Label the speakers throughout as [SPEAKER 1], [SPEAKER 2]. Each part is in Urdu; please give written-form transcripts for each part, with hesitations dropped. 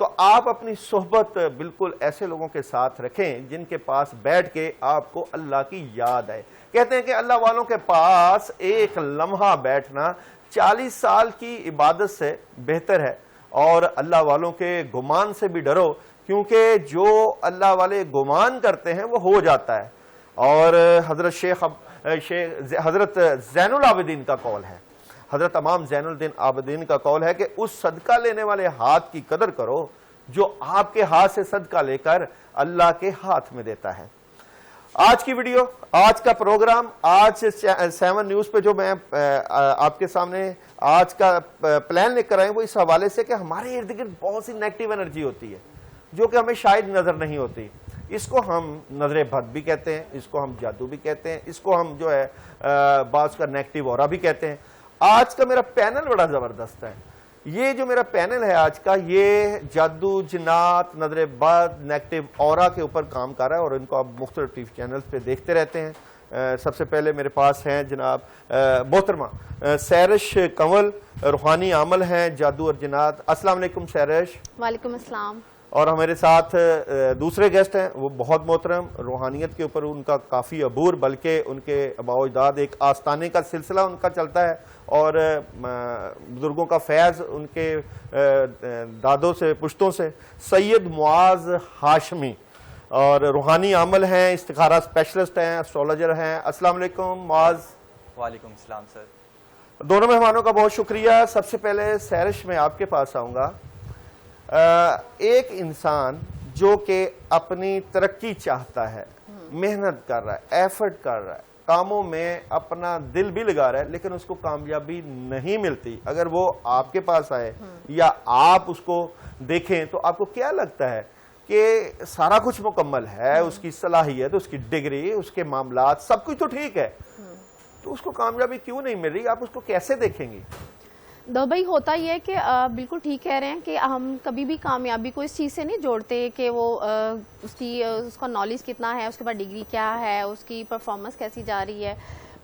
[SPEAKER 1] تو آپ اپنی صحبت بالکل ایسے لوگوں کے ساتھ رکھیں جن کے پاس بیٹھ کے آپ کو اللہ کی یاد آئے. کہتے ہیں کہ اللہ والوں کے پاس ایک لمحہ بیٹھنا 40 سال کی عبادت سے بہتر ہے. اور اللہ والوں کے گمان سے بھی ڈرو, کیونکہ جو اللہ والے گمان کرتے ہیں وہ ہو جاتا ہے. اور حضرت زین العابدین کا قول ہے, حضرت امام زین الدین عابدین کا قول ہے کہ اس صدقہ لینے والے ہاتھ کی قدر کرو جو آپ کے ہاتھ سے صدقہ لے کر اللہ کے ہاتھ میں دیتا ہے. آج کی ویڈیو, آج کا پروگرام, آج 7 نیوز پہ جو میں آپ کے سامنے آج کا پلان لے کر آئے وہ اس حوالے سے کہ ہمارے ارد گرد بہت سی نیگیٹو انرجی ہوتی ہے جو کہ ہمیں شاید نظر نہیں ہوتی. اس کو ہم نظر بد بھی کہتے ہیں, اس کو ہم جادو بھی کہتے ہیں, اس کو ہم جو ہے بعض کا نیگیٹو اورا بھی کہتے ہیں. آج کا میرا پینل بڑا زبردست ہے. یہ جو میرا پینل ہے آج کا, یہ جادو, جنات, نظر بد, نیگیٹو اورا کے اوپر کام کر رہا ہے اور ان کو آپ مختلف ٹی وی چینلز پہ دیکھتے رہتے ہیں. سب سے پہلے میرے پاس ہیں جناب محترمہ سیرش کنول, روحانی عامل ہیں جادو اور جنات. السلام علیکم سیرش.
[SPEAKER 2] وعلیکم السلام.
[SPEAKER 1] اور ہمارے ساتھ دوسرے گیسٹ ہیں, وہ بہت محترم, روحانیت کے اوپر ان کا کافی عبور, بلکہ ان کے آباء و اجداد ایک آستانے کا سلسلہ ان کا چلتا ہے اور بزرگوں کا فیض ان کے دادوں سے پشتوں سے. سید معاذ ہاشمی, اور روحانی عامل ہیں, استخارہ اسپیشلسٹ ہیں, اسٹرالوجر ہیں. السلام علیکم معاذ.
[SPEAKER 3] وعلیکم السلام سر.
[SPEAKER 1] دونوں مہمانوں کا بہت شکریہ. سب سے پہلے سیرش میں آپ کے پاس آؤں گا. ایک انسان جو کہ اپنی ترقی چاہتا ہے, محنت کر رہا ہے, ایفرٹ کر رہا ہے, کاموں میں اپنا دل بھی لگا رہا ہے, لیکن اس کو کامیابی نہیں ملتی. اگر وہ آپ کے پاس آئے یا آپ اس کو دیکھیں تو آپ کو کیا لگتا ہے کہ سارا کچھ مکمل ہے, اس کی صلاحیت, اس کی ڈگری, اس کے معاملات, سب کچھ تو ٹھیک ہے, تو اس کو کامیابی کیوں نہیں مل رہی؟ آپ اس کو کیسے دیکھیں گی؟
[SPEAKER 2] دو بھائی, ہوتا یہ ہے کہ بالکل ٹھیک کہہ رہے ہیں کہ ہم کبھی بھی کامیابی کو اس چیز سے نہیں جوڑتے کہ وہ اس کا نالج کتنا ہے, اس کے بعد ڈگری کیا ہے, اس کی پرفارمنس کیسی جا رہی ہے.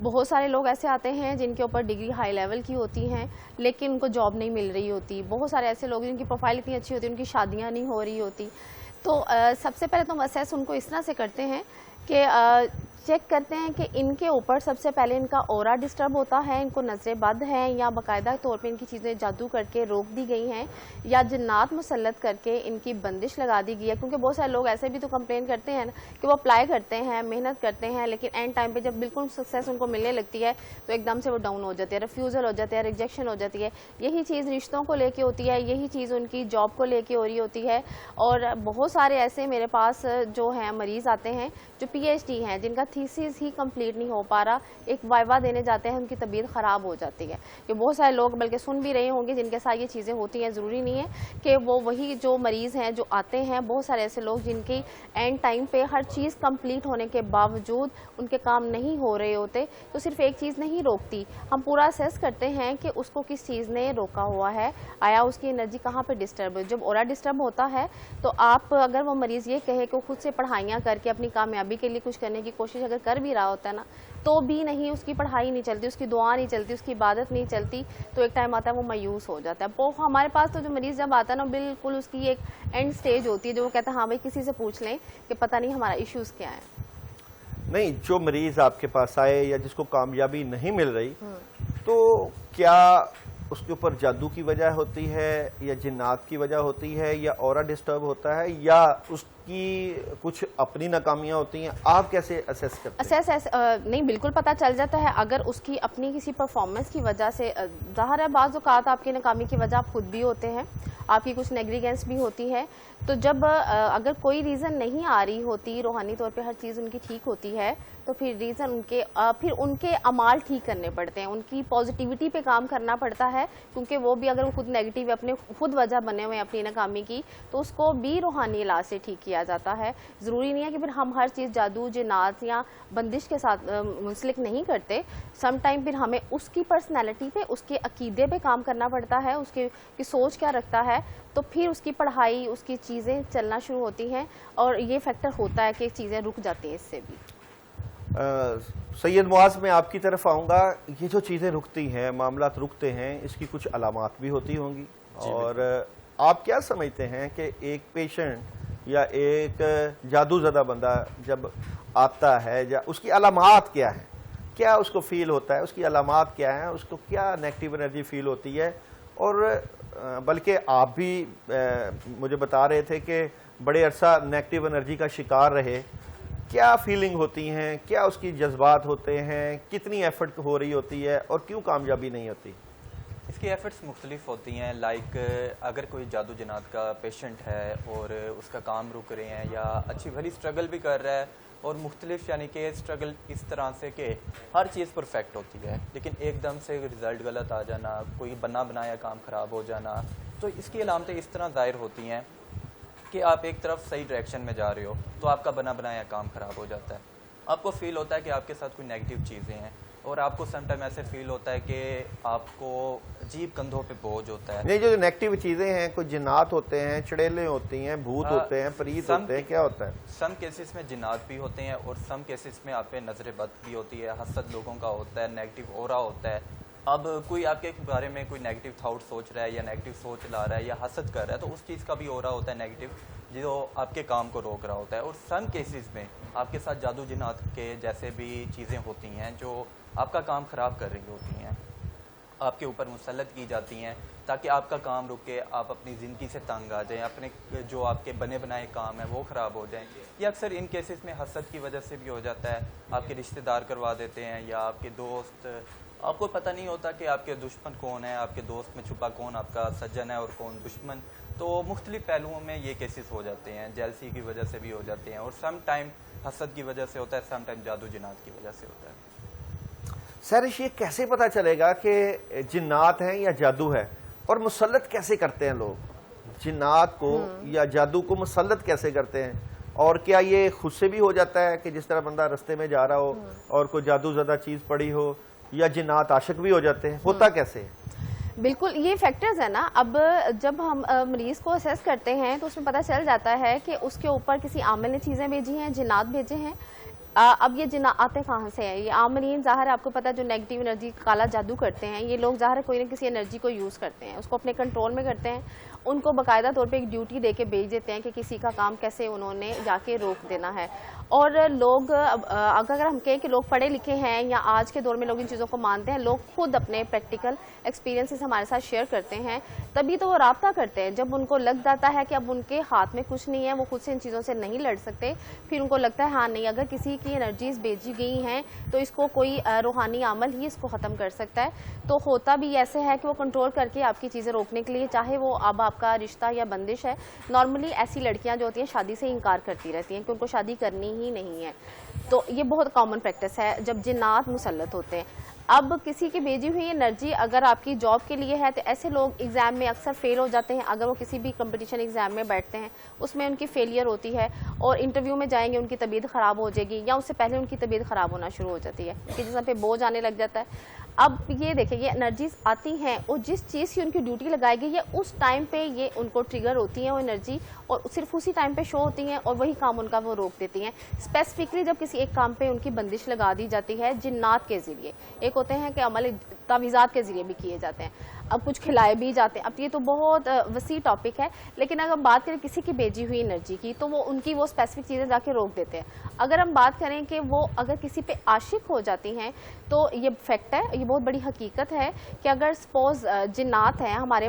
[SPEAKER 2] بہت سارے لوگ ایسے آتے ہیں جن کے اوپر ڈگری ہائی لیول کی ہوتی ہیں لیکن ان کو جاب نہیں مل رہی ہوتی. بہت سارے ایسے لوگ جن کی پروفائل اتنی اچھی ہوتی ہے, ان کی شادیاں نہیں ہو رہی ہوتی. تو سب سے پہلے تو ہم اسیس ان کو اس طرح سے کرتے ہیں کہ چیک کرتے ہیں کہ ان کے اوپر سب سے پہلے ان کا اورا ڈسٹرب ہوتا ہے, ان کو نظر بد ہے, یا باقاعدہ طور پہ ان کی چیزیں جادو کر کے روک دی گئی ہیں, یا جنات مسلط کر کے ان کی بندش لگا دی گئی ہے. کیونکہ بہت سارے لوگ ایسے بھی تو کمپلین کرتے ہیں کہ وہ اپلائی کرتے ہیں, محنت کرتے ہیں, لیکن اینڈ ٹائم پہ جب بالکل سکسیس ان کو ملنے لگتی ہے تو ایک دم سے وہ ڈاؤن ہو جاتے ہیں, ریفیوزل ہو جاتے ہیں, ریجیکشن ہو جاتی ہے. یہی چیز رشتوں کو لے کے ہوتی ہے, یہی چیز ان کی جاب کو لے کے ہو رہی ہوتی ہے. اور بہت سارے ایسے میرے پاس جو ہیں مریض آتے ہیں جو پی ایچ ڈی ہیں, جن کا تھیسس ہی کمپلیٹ نہیں ہو پا رہا, ایک وائوا دینے جاتے ہیں, ان کی طبیعت خراب ہو جاتی ہے. کہ بہت سارے لوگ بلکہ سن بھی رہے ہوں گے جن کے ساتھ یہ چیزیں ہوتی ہیں. ضروری نہیں ہے کہ وہ وہی جو مریض ہیں جو آتے ہیں, بہت سارے ایسے لوگ جن کی اینڈ ٹائم پہ ہر چیز کمپلیٹ ہونے کے باوجود ان کے کام نہیں ہو رہے ہوتے. تو صرف ایک چیز نہیں روکتی, ہم پورا اسیس کرتے ہیں کہ اس کو کس چیز نے روکا ہوا ہے, آیا اس کی انرجی کہاں پہ ڈسٹرب ہے. جب اورا ڈسٹرب ہوتا ہے تو آپ, اگر وہ مریض یہ کہے کہ وہ خود سے پڑھائیاں کر کے اپنی کامیابی کے لیے کچھ کرنے کی کوشش اگر کر بھی رہا ہوتا ہے نا, تو بھی نہیں, اس کی پڑھائی نہیں چلتی, اس کی دعا نہیں چلتی, اس کی عبادت نہیں چلتی, تو ایک ٹائم آتا ہے وہ مایوس ہو جاتا ہے. ہمارے پاس تو جو مریض جب آتا ہے نا, بالکل اس کی ایک اینڈ سٹیج ہوتی ہے جو وہ کہتا ہے ہاں بھائی کسی سے پوچھ لیں کہ پتہ نہیں ہمارا ایشوز کیا ہے.
[SPEAKER 1] نہیں, جو مریض آپ کے پاس آئے یا جس کو کامیابی نہیں مل رہی, تو کیا اس کے اوپر جادو کی وجہ ہوتی ہے, یا جنات کی وجہ ہوتی ہے, یا اورا ڈسٹرب ہوتا ہے, یا اس کی کچھ اپنی ناکامیاں ہوتی ہیں؟ آپ کیسے اسیس کرتے ہیں؟
[SPEAKER 2] نہیں, بالکل پتہ چل جاتا ہے. اگر اس کی اپنی کسی پرفارمنس کی وجہ سے, ظاہر ہے بعض اوقات آپ کی ناکامی کی وجہ آپ خود بھی ہوتے ہیں, آپ کی کچھ نیگلیجنس بھی ہوتی ہے. تو جب اگر کوئی ریزن نہیں آ رہی ہوتی, روحانی طور پہ ہر چیز ان کی ٹھیک ہوتی ہے, تو پھر ریزن پھر ان کے اعمال ٹھیک کرنے پڑتے ہیں, ان کی پازیٹیوٹی پہ کام کرنا پڑتا ہے. کیونکہ وہ بھی اگر خود نیگیٹو ہے, اپنے خود وجہ بنے ہوئے ہیں اپنی ناکامی کی, تو اس کو بھی روحانی علاج سے ٹھیک کیا جاتا ہے. ضروری نہیں ہے کہ پھر ہم ہر چیز جادو, جنات یا بندش کے ساتھ منسلک نہیں کرتے. سم ٹائم پھر ہمیں اس کی پرسنالٹی پہ, اس کے عقیدے پہ کام کرنا پڑتا ہے, اس کی سوچ کیا رکھتا ہے, تو پھر اس کی پڑھائی, اس کی چیزیں چلنا شروع ہوتی ہیں. اور یہ فیکٹر ہوتا ہے کہ چیزیں رک جاتی ہیں اس سے بھی.
[SPEAKER 1] سید معاذ, میں آپ کی طرف آؤں گا. یہ جو چیزیں رکتی ہیں, معاملات رکتے ہیں, اس کی کچھ علامات بھی ہوتی ہوں گی, اور آپ کیا سمجھتے ہیں کہ ایک پیشنٹ یا ایک جادو زدہ بندہ جب آتا ہے یا اس کی علامات کیا ہیں، کیا اس کو فیل ہوتا ہے، اس کی علامات کیا ہیں، اس کو کیا نیگیٹو انرجی فیل ہوتی ہے؟ اور بلکہ آپ بھی مجھے بتا رہے تھے کہ بڑے عرصہ نیگیٹو انرجی کا شکار رہے، کیا فیلنگ ہوتی ہیں، کیا اس کی جذبات ہوتے ہیں، کتنی ایفرٹ ہو رہی ہوتی ہے اور کیوں کامیابی نہیں ہوتی؟
[SPEAKER 3] اس کی ایفرٹس مختلف ہوتی ہیں. لائک اگر کوئی جادو جنات کا پیشنٹ ہے اور اس کا کام رک رہے ہیں یا اچھی بھلی اسٹرگل بھی کر رہا ہے اور مختلف یعنی کہ اسٹرگل اس طرح سے کہ ہر چیز پرفیکٹ ہوتی ہے لیکن ایک دم سے رزلٹ غلط آ جانا، کوئی بنا بنایا کام خراب ہو جانا، تو اس کی علامتیں اس طرح ظاہر ہوتی ہیں کہ آپ ایک طرف صحیح ڈائریکشن میں جا رہے ہو تو آپ کا بنا بنایا کام خراب ہو جاتا ہے. آپ کو فیل ہوتا ہے کہ آپ کے ساتھ کوئی نیگیٹو چیزیں ہیں اور آپ کو سم ٹائم ایسے فیل ہوتا ہے کہ آپ کو عجیب کندھوں پہ بوجھ ہوتا ہے.
[SPEAKER 1] نہیں، جو نیگیٹو چیزیں ہیں، کوئی جنات ہوتے ہیں، چڑیلیں ہوتی ہیں، بھوت ہوتے ہیں، پریت ہوتے ہیں، کیا ہوتا ہے؟
[SPEAKER 3] سم کیسز میں جنات بھی ہوتے ہیں اور سم کیسز میں آپ پہ نظر بد بھی ہوتی ہے، حسد لوگوں کا ہوتا ہے، نیگیٹو اورا ہوتا ہے. اب کوئی آپ کے بارے میں کوئی نیگیٹو تھاٹ سوچ رہا ہے یا نیگیٹو سوچ لا رہا ہے یا حسد کر رہا ہے تو اس چیز کا بھی اورا ہوتا ہے نیگیٹو، جو آپ کے کام کو روک رہا ہوتا ہے. اور سم کیسز میں آپ کے ساتھ جادو جنات کے جیسے بھی چیزیں ہوتی ہیں جو آپ کا کام خراب کر رہی ہوتی ہیں، آپ کے اوپر مسلط کی جاتی ہیں تاکہ آپ کا کام رکے، آپ اپنی زندگی سے تنگ آ جائیں، اپنے جو آپ کے بنے بنائے کام ہیں وہ خراب ہو جائیں. یہ اکثر ان کیسز میں حسد کی وجہ سے بھی ہو جاتا ہے. آپ کے رشتہ دار کروا دیتے ہیں یا آپ کے دوست، آپ کو پتہ نہیں ہوتا کہ آپ کے دشمن کون ہے، آپ کے دوست میں چھپا کون آپ کا سجن ہے اور کون دشمن. تو مختلف پہلوؤں میں یہ کیسز ہو جاتے ہیں، جیلسی کی وجہ سے بھی ہو جاتے ہیں اور سم ٹائم حسد کی وجہ سے ہوتا ہے، سم ٹائم جادو جنات کی وجہ سے ہوتا ہے.
[SPEAKER 1] سہرش، یہ کیسے پتا چلے گا کہ جنات ہیں یا جادو ہے، اور مسلط کیسے کرتے ہیں لوگ جنات کو یا جادو کو؟ مسلط کیسے کرتے ہیں؟ اور کیا یہ خود سے بھی ہو جاتا ہے کہ جس طرح بندہ رستے میں جا رہا ہو اور کوئی جادو زدہ چیز پڑی ہو، یا جنات عاشق بھی ہو جاتے ہیں؟ ہوتا کیسے؟
[SPEAKER 2] بالکل، یہ فیکٹرز ہیں نا. اب جب ہم مریض کو اسیس کرتے ہیں تو اس میں پتہ چل جاتا ہے کہ اس کے اوپر کسی عامل نے چیزیں بھیجی ہیں، جنات بھیجے ہیں. اب یہ جنات آتے کہاں سے ہیں؟ یہ عاملین ظاہر ہے، آپ کو پتہ ہے جو نیگیٹو انرجی کالا جادو کرتے ہیں، یہ لوگ ظاہر ہے کوئی نہ کسی انرجی کو یوز کرتے ہیں، اس کو اپنے کنٹرول میں کرتے ہیں. ان کو باقاعدہ طور پہ ایک ڈیوٹی دے کے بھیج دیتے ہیں کہ کسی کا کام کیسے انہوں نے جا کے روک دینا ہے. اور لوگ اگر ہم کہیں کہ لوگ پڑھے لکھے ہیں یا آج کے دور میں لوگ ان چیزوں کو مانتے ہیں، لوگ خود اپنے پریکٹیکل ایکسپیرینسز ہمارے ساتھ شیئر کرتے ہیں، تبھی تو وہ رابطہ کرتے ہیں. جب ان کو لگ جاتا ہے کہ اب ان کے ہاتھ میں کچھ نہیں ہے، وہ خود سے ان چیزوں سے نہیں لڑ سکتے، پھر ان کو لگتا ہے ہاں نہیں، اگر کسی کی انرجیز بھیجی گئی ہیں تو اس کو کوئی روحانی عمل ہی اس کو ختم کر سکتا ہے. تو ہوتا بھی ایسے ہے کہ وہ کنٹرول کر کے آپ کی چیزیں روکنے کے لیے، چاہے وہ اب آپ کا رشتہ یا بندش ہے. نارملی ایسی لڑکیاں جو ہوتی ہیں شادی سے انکار کرتی رہتی ہیں کہ ان کو شادی کرنی ہی نہیں ہے. تو یہ بہت کامن پریکٹس ہے جب جنات مسلط ہوتے ہیں. اب کسی کی بھیجی ہوئی انرجی اگر آپ کی جاب کے لیے ہے تو ایسے لوگ ایگزام میں اکثر فیل ہو جاتے ہیں. اگر وہ کسی بھی کمپٹیشن ایگزام میں بیٹھتے ہیں اس میں ان کی فیلئر ہوتی ہے اور انٹرویو میں جائیں گے ان کی طبیعت خراب ہو جائے گی، یا اس سے پہلے ان کی طبیعت خراب ہونا شروع ہو جاتی ہے کہ جسم پہ بوجھ آنے لگ جاتا ہے. اب یہ دیکھیں، یہ انرجیز آتی ہیں اور جس چیز کی ان کی ڈیوٹی لگائی گئی ہے اس ٹائم پہ یہ ان کو ٹریگر ہوتی ہیں وہ انرجی، اور صرف اسی ٹائم پہ شو ہوتی ہیں اور وہی کام ان کا وہ روک دیتی ہیں. اسپیسیفکلی جب کسی ایک کام پہ ان کی بندش لگا دی جاتی ہے جنات کے ذریعے، ایک ہوتے ہیں کہ عمل تعویذات کے ذریعے بھی کیے جاتے ہیں، اب کچھ کھلائے بھی جاتے ہیں. اب یہ تو بہت وسیع ٹاپک ہے، لیکن اگر ہم بات کریں کسی کی بھیجی ہوئی انرجی کی تو وہ ان کی وہ اسپیسیفک چیزیں جا کے روک دیتے ہیں. اگر ہم بات کریں کہ وہ اگر کسی پہ عاشق ہو جاتی ہیں تو یہ فیکٹ ہے، یہ بہت بڑی حقیقت ہے کہ اگر سپوز جنات ہیں ہمارے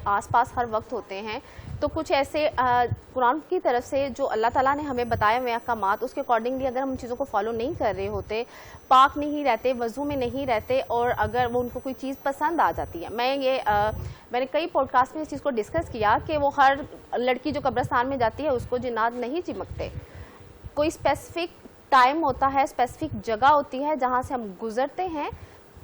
[SPEAKER 2] آس پاس ہر وقت ہوتے ہیں تو کچھ ایسے قرآن کی طرف سے جو اللہ تعالیٰ نے ہمیں بتایا ہوئے احکامات، اس کے اکارڈنگلی اگر ہم ان چیزوں کو فالو نہیں کر رہے ہوتے، پاک نہیں رہتے، وضو میں نہیں رہتے، اور اگر وہ ان کو کوئی چیز پسند آ جاتی ہے، میں نے کئی پوڈ کاسٹ میں اس چیز کو ڈسکس کیا کہ وہ ہر لڑکی جو قبرستان میں جاتی ہے اس کو جنات نہیں چمکتے. کوئی اسپیسیفک ٹائم ہوتا ہے، اسپیسیفک جگہ ہوتی ہے جہاں سے ہم گزرتے ہیں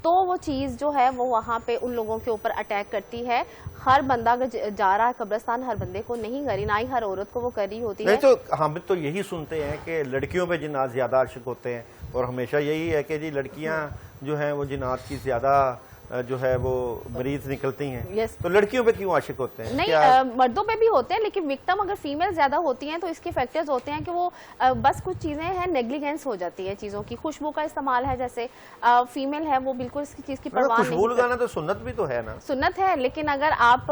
[SPEAKER 2] تو وہ چیز جو ہے وہ وہاں پہ ان لوگوں کے اوپر اٹیک کرتی ہے. ہر بندہ اگر جا رہا ہے قبرستان، ہر بندے کو نہیں کری، نہ ہی ہر عورت کو وہ کر رہی ہوتی ہے.
[SPEAKER 1] نہیں تو ہم تو یہی سنتے ہیں کہ لڑکیوں پہ جنات زیادہ عاشق ہوتے ہیں، اور ہمیشہ یہی ہے کہ جی لڑکیاں جو ہیں وہ جنات کی زیادہ جو ہے وہ مریض نکلتی ہیں. تو لڑکیوں پہ کیوں عاشق ہوتے ہیں؟
[SPEAKER 2] نہیں، مردوں پہ بھی ہوتے ہیں، لیکن وکٹم اگر فیمیل زیادہ ہوتی ہیں تو اس کے فیکٹرز ہوتے ہیں کہ وہ بس کچھ چیزیں ہیں نیگلیجنس ہو جاتی ہے چیزوں کی. خوشبو کا استعمال ہے، جیسے فیمیل ہے وہ بالکل اس کی چیز کی پرواہ نہیں.
[SPEAKER 1] خوشبو لگانا تو سنت بھی تو ہے نا.
[SPEAKER 2] سنت ہے، لیکن اگر آپ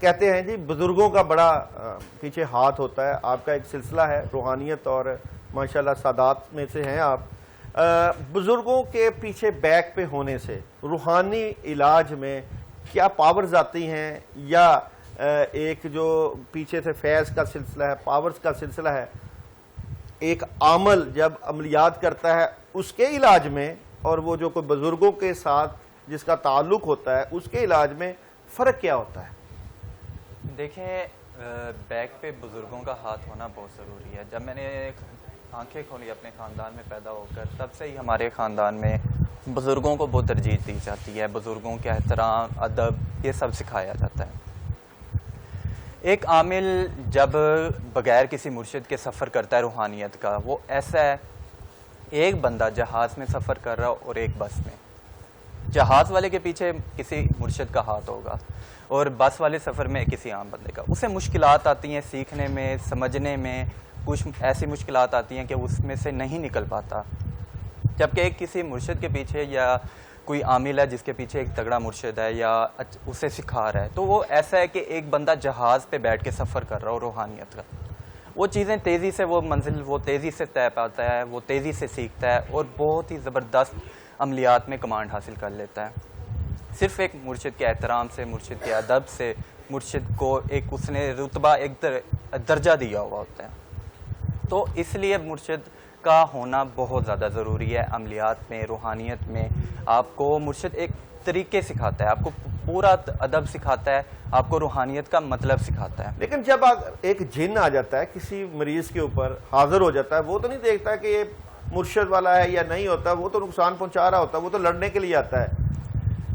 [SPEAKER 1] کہتے ہیں جی بزرگوں کا بڑا پیچھے ہاتھ ہوتا ہے. آپ کا ایک سلسلہ ہے روحانیت اور ماشاءاللہ سادات میں سے ہیں آپ. بزرگوں کے پیچھے بیک پہ ہونے سے روحانی علاج میں کیا پاورز آتی ہیں, یا ایک جو پیچھے سے فیض کا سلسلہ ہے, پاورز کا سلسلہ ہے, ایک عامل جب عملیات کرتا ہے اس کے علاج میں اور وہ جو کوئی بزرگوں کے ساتھ جس کا تعلق ہوتا ہے اس کے علاج میں فرق کیا ہوتا ہے؟
[SPEAKER 3] دیکھیں, بیک پہ بزرگوں کا ہاتھ ہونا بہت ضروری ہے. جب میں نے آنکھیں کھولی اپنے خاندان میں پیدا ہو کر, تب سے ہی ہمارے خاندان میں بزرگوں کو بہت ترجیح دی جاتی ہے. بزرگوں کے احترام, ادب, یہ سب سکھایا جاتا ہے. ایک عامل جب بغیر کسی مرشد کے سفر کرتا ہے روحانیت کا, وہ ایسا ہے ایک بندہ جہاز میں سفر کر رہا اور ایک بس میں. جہاز والے کے پیچھے کسی مرشد کا ہاتھ ہوگا اور بس والے سفر میں کسی عام بندے کا. اسے مشکلات آتی ہیں سیکھنے میں, سمجھنے میں, کچھ ایسی مشکلات آتی ہیں کہ اس میں سے نہیں نکل پاتا. جبکہ ایک کسی مرشد کے پیچھے یا کوئی عامل ہے جس کے پیچھے ایک تگڑا مرشد ہے یا اسے سکھا رہا ہے, تو وہ ایسا ہے کہ ایک بندہ جہاز پہ بیٹھ کے سفر کر رہا ہو روحانیت کا. وہ چیزیں تیزی سے, وہ منزل وہ تیزی سے طے پاتا ہے, وہ تیزی سے سیکھتا ہے اور بہت ہی زبردست عملیات میں کمانڈ حاصل کر لیتا ہے. صرف ایک مرشد کے احترام سے, مرشد کے ادب سے, مرشد کو ایک اس نے رتبہ, ایک درجہ دیا ہوا ہوتا ہے. تو اس لیے مرشد کا ہونا بہت زیادہ ضروری ہے عملیات میں, روحانیت میں. آپ کو مرشد ایک طریقے سکھاتا ہے, آپ کو پورا ادب سکھاتا ہے, آپ کو روحانیت کا مطلب سکھاتا ہے.
[SPEAKER 1] لیکن جب ایک جن آ جاتا ہے کسی مریض کے اوپر, حاضر ہو جاتا ہے, وہ تو نہیں دیکھتا کہ یہ مرشد والا ہے یا نہیں ہوتا, وہ تو نقصان پہنچا رہا ہوتا ہے, وہ تو لڑنے کے لیے آتا ہے.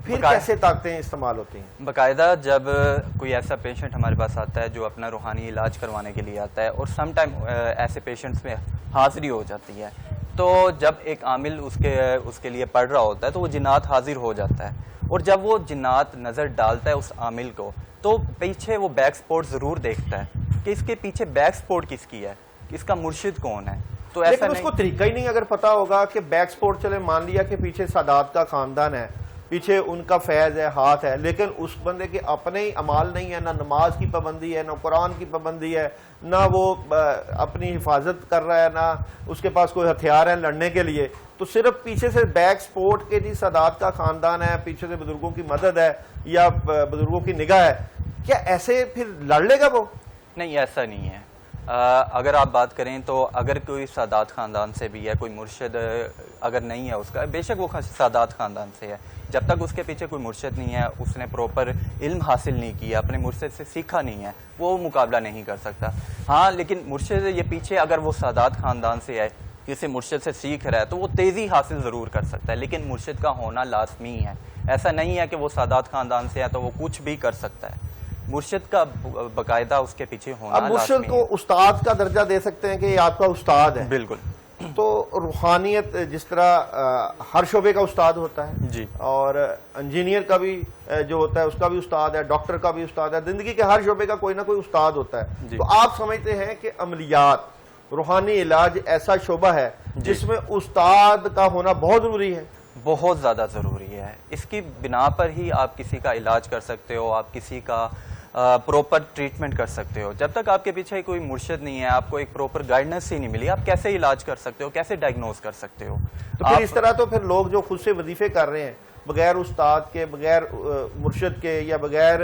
[SPEAKER 1] پھر کیسے طاقتیں استعمال ہوتی ہیں؟
[SPEAKER 3] باقاعدہ جب کوئی ایسا پیشنٹ ہمارے پاس آتا ہے جو اپنا روحانی علاج کروانے کے لیے آتا ہے, اور سم ٹائم ایسے پیشنٹس میں حاضری ہو جاتی ہے, تو جب ایک عامل اس کے لیے پڑھ رہا ہوتا ہے تو وہ جنات حاضر ہو جاتا ہے. اور جب وہ جنات نظر ڈالتا ہے اس عامل کو, تو پیچھے وہ بیک سپورٹ ضرور دیکھتا ہے کہ اس کے پیچھے بیک سپورٹ کس کی ہے, اس کا مرشد کون ہے. تو ایسا
[SPEAKER 1] لیکن اس کو طریقہ ہی نہیں اگر پتا ہوگا کہ بیک سپورٹ, چلے مان لیا کہ پیچھے سادات کا خاندان ہے, پیچھے ان کا فیض ہے, ہاتھ ہے, لیکن اس بندے کے اپنے ہی اعمال نہیں ہے, نہ نماز کی پابندی ہے, نہ قرآن کی پابندی ہے, نہ وہ اپنی حفاظت کر رہا ہے, نہ اس کے پاس کوئی ہتھیار ہے لڑنے کے لیے, تو صرف پیچھے سے بیک سپورٹ کے جی سادات کا خاندان ہے, پیچھے سے بزرگوں کی مدد ہے یا بزرگوں کی نگاہ ہے, کیا ایسے پھر لڑ لے گا وہ؟
[SPEAKER 3] نہیں, ایسا نہیں ہے. اگر آپ بات کریں تو اگر کوئی سادات خاندان سے بھی ہے, کوئی مرشد اگر نہیں ہے اس کا, بے شک وہ سادات خاندان سے ہے, جب تک اس کے پیچھے کوئی مرشد نہیں ہے, اس نے پراپر علم حاصل نہیں کیا, اپنے مرشد سے سیکھا نہیں ہے, وہ مقابلہ نہیں کر سکتا. ہاں, لیکن مرشد یہ پیچھے اگر وہ سادات خاندان سے ہے, کسی مرشد سے سیکھ رہا ہے, تو وہ تیزی حاصل ضرور کر سکتا ہے, لیکن مرشد کا ہونا لازمی ہے. ایسا نہیں ہے کہ وہ سادات خاندان سے ہے تو وہ کچھ بھی کر سکتا ہے. مرشد کا باقاعدہ اس کے پیچھے ہونا
[SPEAKER 1] اب مرشد کو استاد کا درجہ دے سکتے ہیں کہ یہ آپ کا استاد ہے.
[SPEAKER 3] بالکل.
[SPEAKER 1] تو روحانیت جس طرح ہر شعبے کا استاد ہوتا ہے
[SPEAKER 3] جی,
[SPEAKER 1] اور انجینئر کا بھی جو ہوتا ہے اس کا بھی استاد ہے, ڈاکٹر کا بھی استاد ہے, زندگی کے ہر شعبے کا کوئی نہ کوئی استاد ہوتا ہے. تو آپ سمجھتے ہیں کہ عملیات, روحانی علاج ایسا شعبہ ہے جس میں استاد کا ہونا بہت ضروری ہے؟
[SPEAKER 3] بہت زیادہ ضروری ہے. اس کی بنا پر ہی آپ کسی کا علاج کر سکتے ہو, آپ کسی کا پروپر ٹریٹمنٹ کر سکتے ہو. جب تک آپ کے پیچھے کوئی مرشد نہیں ہے, آپ کو ایک پروپر گائیڈنس ہی نہیں ملی, آپ کیسے علاج کر سکتے ہو, کیسے ڈائگنوز کر سکتے ہو؟
[SPEAKER 1] تو پھر اس طرح تو پھر لوگ جو خود سے وظیفے کر رہے ہیں بغیر استاد کے, بغیر مرشد کے یا بغیر,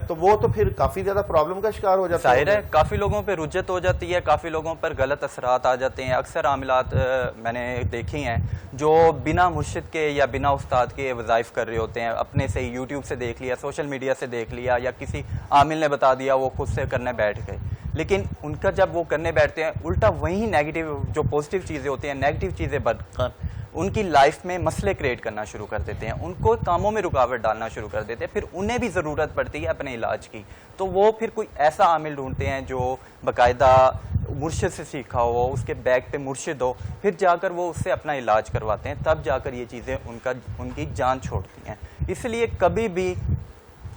[SPEAKER 1] تو وہ تو پھر کافی زیادہ پرابلم کا شکار ہو جاتا ہے.
[SPEAKER 3] ظاہر ہے کافی لوگوں پہ رجت ہو جاتی ہے, کافی لوگوں پر غلط اثرات آ جاتے ہیں. اکثر عاملات میں نے دیکھی ہیں جو بنا مرشد کے یا بنا استاد کے وظائف کر رہے ہوتے ہیں, اپنے سے یوٹیوب سے دیکھ لیا, سوشل میڈیا سے دیکھ لیا, یا کسی عامل نے بتا دیا, وہ خود سے کرنے بیٹھ گئے. لیکن ان کا جب وہ کرنے بیٹھتے ہیں, الٹا وہی نیگیٹو جو پازیٹیو چیزیں ہوتی ہیں, نیگیٹو چیزیں بڑھ کر ان کی لائف میں مسئلے کریٹ کرنا شروع کر دیتے ہیں, ان کو کاموں میں رکاوٹ ڈالنا شروع کر دیتے ہیں. پھر انہیں بھی ضرورت پڑتی ہے اپنے علاج کی, تو وہ پھر کوئی ایسا عامل ڈھونڈتے ہیں جو باقاعدہ مرشد سے سیکھا ہو, اس کے بیک پہ مرشد ہو, پھر جا کر وہ اس سے اپنا علاج کرواتے ہیں, تب جا کر یہ چیزیں ان کی جان چھوڑتی ہیں. اس لیے کبھی بھی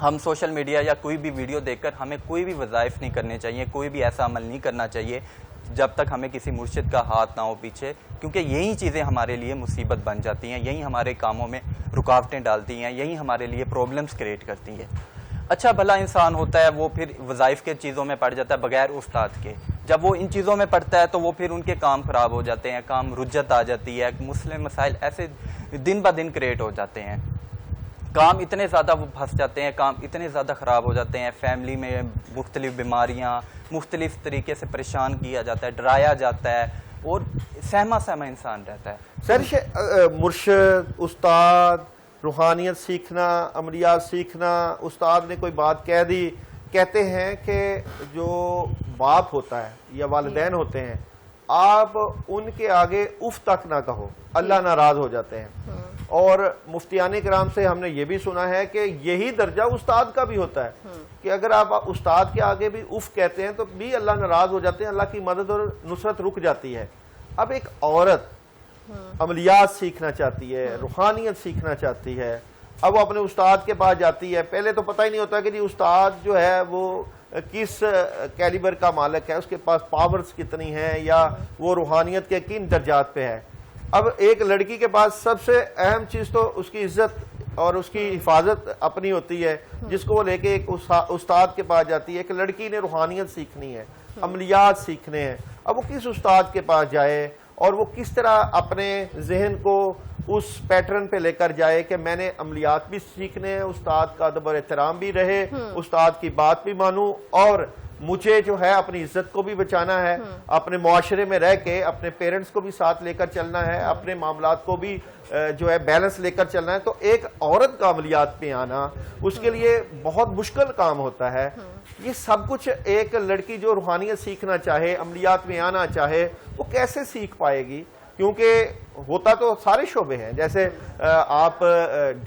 [SPEAKER 3] ہم سوشل میڈیا یا کوئی بھی ویڈیو دیکھ کر ہمیں کوئی بھی وظائف نہیں کرنے چاہیے, کوئی بھی ایسا عمل نہیں کرنا چاہیے جب تک ہمیں کسی مرشد کا ہاتھ نہ ہو پیچھے, کیونکہ یہی چیزیں ہمارے لیے مصیبت بن جاتی ہیں, یہی ہمارے کاموں میں رکاوٹیں ڈالتی ہیں, یہی ہمارے لیے پرابلمز کریٹ کرتی ہیں. اچھا بھلا انسان ہوتا ہے وہ پھر وظائف کے چیزوں میں پڑ جاتا ہے بغیر استاد کے. جب وہ ان چیزوں میں پڑتا ہے تو وہ پھر ان کے کام خراب ہو جاتے ہیں, کام رجت آ جاتی ہے, مسئلے مسائل ایسے دن بہ دن کریٹ ہو جاتے ہیں, کام اتنے زیادہ وہ پھنس جاتے ہیں, کام اتنے زیادہ خراب ہو جاتے ہیں, فیملی میں مختلف بیماریاں, مختلف طریقے سے پریشان کیا جاتا ہے, ڈرایا جاتا ہے اور سہما سہما انسان رہتا ہے.
[SPEAKER 1] سر مرشد, استاد, روحانیت سیکھنا, عملیات سیکھنا, استاد نے کوئی بات کہہ دی, کہتے ہیں کہ جو باپ ہوتا ہے یا والدین ہوتے ہیں آپ ان کے آگے اف تک نہ کہو, اللہ ناراض ہو جاتے ہیں. اور مفتیان کرام سے ہم نے یہ بھی سنا ہے کہ یہی درجہ استاد کا بھی ہوتا ہے کہ اگر آپ استاد کے آگے بھی اف کہتے ہیں تو بھی اللہ ناراض ہو جاتے ہیں, اللہ کی مدد اور نصرت رک جاتی ہے. اب ایک عورت عملیات سیکھنا چاہتی ہے, روحانیت سیکھنا چاہتی ہے, اب وہ اپنے استاد کے پاس جاتی ہے, پہلے تو پتہ ہی نہیں ہوتا کہ جی استاد جو ہے وہ کس کیلیبر کا مالک ہے, اس کے پاس پاورز کتنی ہیں یا وہ روحانیت کے کن درجات پہ ہے. اب ایک لڑکی کے پاس سب سے اہم چیز تو اس کی عزت اور اس کی حفاظت اپنی ہوتی ہے, جس کو وہ لے کے ایک استاد کے پاس جاتی ہے. ایک لڑکی نے روحانیت سیکھنی ہے, عملیات سیکھنے ہیں, اب وہ کس استاد کے پاس جائے اور وہ کس طرح اپنے ذہن کو اس پیٹرن پہ لے کر جائے کہ میں نے عملیات بھی سیکھنے ہیں, استاد کا ادب اور احترام بھی رہے, استاد کی بات بھی مانوں, اور مجھے جو ہے اپنی عزت کو بھی بچانا ہے, اپنے معاشرے میں رہ کے اپنے پیرنٹس کو بھی ساتھ لے کر چلنا ہے, اپنے معاملات کو بھی جو ہے بیلنس لے کر چلنا ہے. تو ایک عورت کا عملیات پہ آنا اس کے لیے بہت مشکل کام ہوتا ہے. یہ سب کچھ ایک لڑکی جو روحانیت سیکھنا چاہے, عملیات میں آنا چاہے, وہ کیسے سیکھ پائے گی؟ کیونکہ ہوتا تو سارے شعبے ہیں, جیسے آپ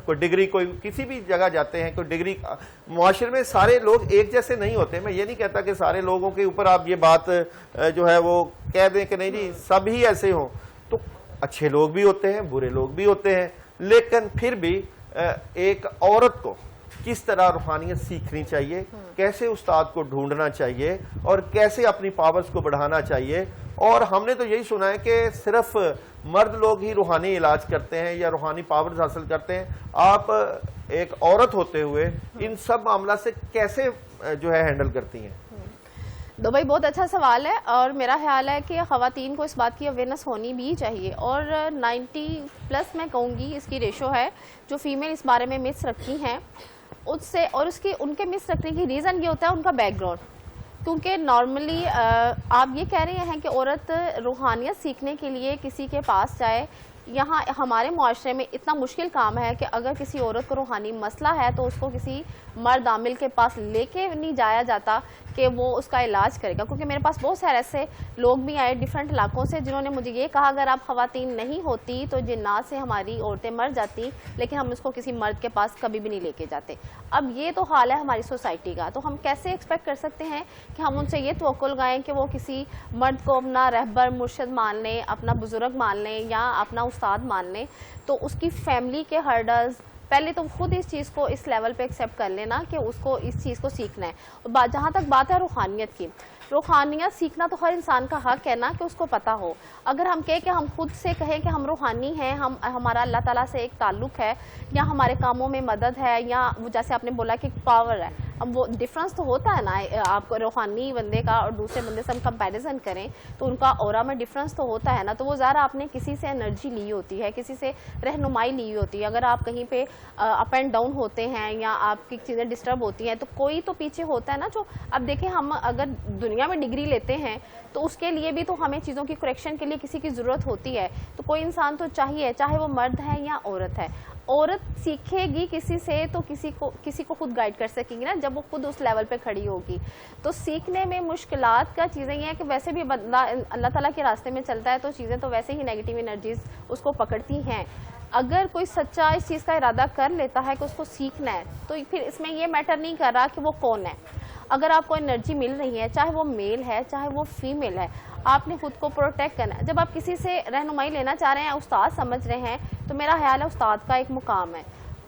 [SPEAKER 1] کوئی ڈگری, کوئی کسی بھی جگہ جاتے ہیں, کوئی ڈگری, معاشرے میں سارے لوگ ایک جیسے نہیں ہوتے. میں یہ نہیں کہتا کہ سارے لوگوں کے اوپر آپ یہ بات جو ہے وہ کہہ دیں کہ نہیں جی سب ہی ایسے ہوں. تو اچھے لوگ بھی ہوتے ہیں, برے لوگ بھی ہوتے ہیں, لیکن پھر بھی ایک عورت کو کس طرح روحانیت سیکھنی چاہیے, کیسے استاد کو ڈھونڈنا چاہیے اور کیسے اپنی پاورز کو بڑھانا چاہیے. اور ہم نے تو یہی سنا ہے کہ صرف مرد لوگ ہی روحانی علاج کرتے ہیں یا روحانی پاورز حاصل کرتے ہیں. آپ ایک عورت ہوتے ہوئے ان سب معاملات سے کیسے جو ہے ہینڈل کرتی ہیں؟
[SPEAKER 2] دو بھائی بہت اچھا سوال ہے, اور میرا خیال ہے کہ خواتین کو اس بات کی اویئرنیس ہونی بھی چاہیے. اور 90+ میں کہوں گی اس کی ریشو ہے جو فیمیل اس بارے میں مس رکھتی ہیں اس سے, اور ان کے مس رکھنے کی ریزن یہ ہوتا ہے ان کا بیک گراؤنڈ. کیونکہ نارملی آپ یہ کہہ رہے ہیں کہ عورت روحانیت سیکھنے کے لیے کسی کے پاس جائے. یہاں ہمارے معاشرے میں اتنا مشکل کام ہے کہ اگر کسی عورت کو روحانی مسئلہ ہے تو اس کو کسی مرد عامل کے پاس لے کے نہیں جایا جاتا کہ وہ اس کا علاج کرے گا. کیونکہ میرے پاس بہت سارے ایسے لوگ بھی آئے ڈیفرنٹ علاقوں سے جنہوں نے مجھے یہ کہا اگر آپ خواتین نہیں ہوتی تو جنات سے ہماری عورتیں مر جاتی, لیکن ہم اس کو کسی مرد کے پاس کبھی بھی نہیں لے کے جاتے. اب یہ تو حال ہے ہماری سوسائٹی کا, تو ہم کیسے ایکسپیکٹ کر سکتے ہیں کہ ہم ان سے یہ توقع لگائیں کہ وہ کسی مرد کو اپنا رہبر مرشد مان لیں, اپنا بزرگ مان لیں یا اپنا استاد مان لیں. تو اس کی فیملی کے ہرڈلز, پہلے تو خود اس چیز کو اس لیول پہ ایکسیپٹ کر لینا کہ اس کو اس چیز کو سیکھنا ہے. اور جہاں تک بات ہے روحانیت کی, روحانیت سیکھنا تو ہر انسان کا حق ہے نا کہ اس کو پتہ ہو. اگر ہم کہیں کہ ہم خود سے کہیں کہ ہم روحانی ہیں, ہمارا اللہ تعالیٰ سے ایک تعلق ہے یا ہمارے کاموں میں مدد ہے یا وہ جیسے آپ نے بولا کہ پاور ہے, اب وہ ڈفرینس تو ہوتا ہے نا. آپ کو روحانی بندے کا اور دوسرے بندے سے ہم کمپیریزن کریں تو ان کا اورا میں ڈفرینس تو ہوتا ہے نا. تو وہ ظاہر آپ نے کسی سے انرجی لی ہوتی ہے, کسی سے رہنمائی لی ہوتی ہے. اگر آپ کہیں پہ اپ اینڈ ڈاؤن ہوتے ہیں یا آپ کی چیزیں ڈسٹرب ہوتی ہیں تو کوئی تو پیچھے ہوتا ہے نا جو. اب دیکھیں ہم اگر دنیا میں ڈگری لیتے ہیں تو اس کے لیے بھی تو ہمیں چیزوں کی کریکشن کے لیے کسی کی ضرورت ہوتی ہے. تو کوئی انسان تو چاہیے, چاہے وہ مرد ہے یا عورت ہے. عورت سیکھے گی کسی سے تو کسی کو خود گائیڈ کر سکے گی نا جب وہ خود اس لیول پہ کھڑی ہوگی. تو سیکھنے میں مشکلات کا چیزیں یہ ہیں کہ ویسے بھی بندہ اللہ تعالیٰ کے راستے میں چلتا ہے تو چیزیں تو ویسے ہی نیگیٹیو انرجیز اس کو پکڑتی ہیں. اگر کوئی سچا اس چیز کا ارادہ کر لیتا ہے کہ اس کو سیکھنا ہے تو پھر اس میں یہ میٹر نہیں کر رہا کہ وہ کون ہے. اگر آپ کو انرجی مل رہی ہے, چاہے وہ میل ہے چاہے وہ فیمیل ہے, آپ نے خود کو پروٹیکٹ کرنا ہے. جب آپ کسی سے رہنمائی لینا چاہ رہے ہیں, استاد سمجھ رہے ہیں, تو میرا خیال ہے استاد کا ایک مقام ہے.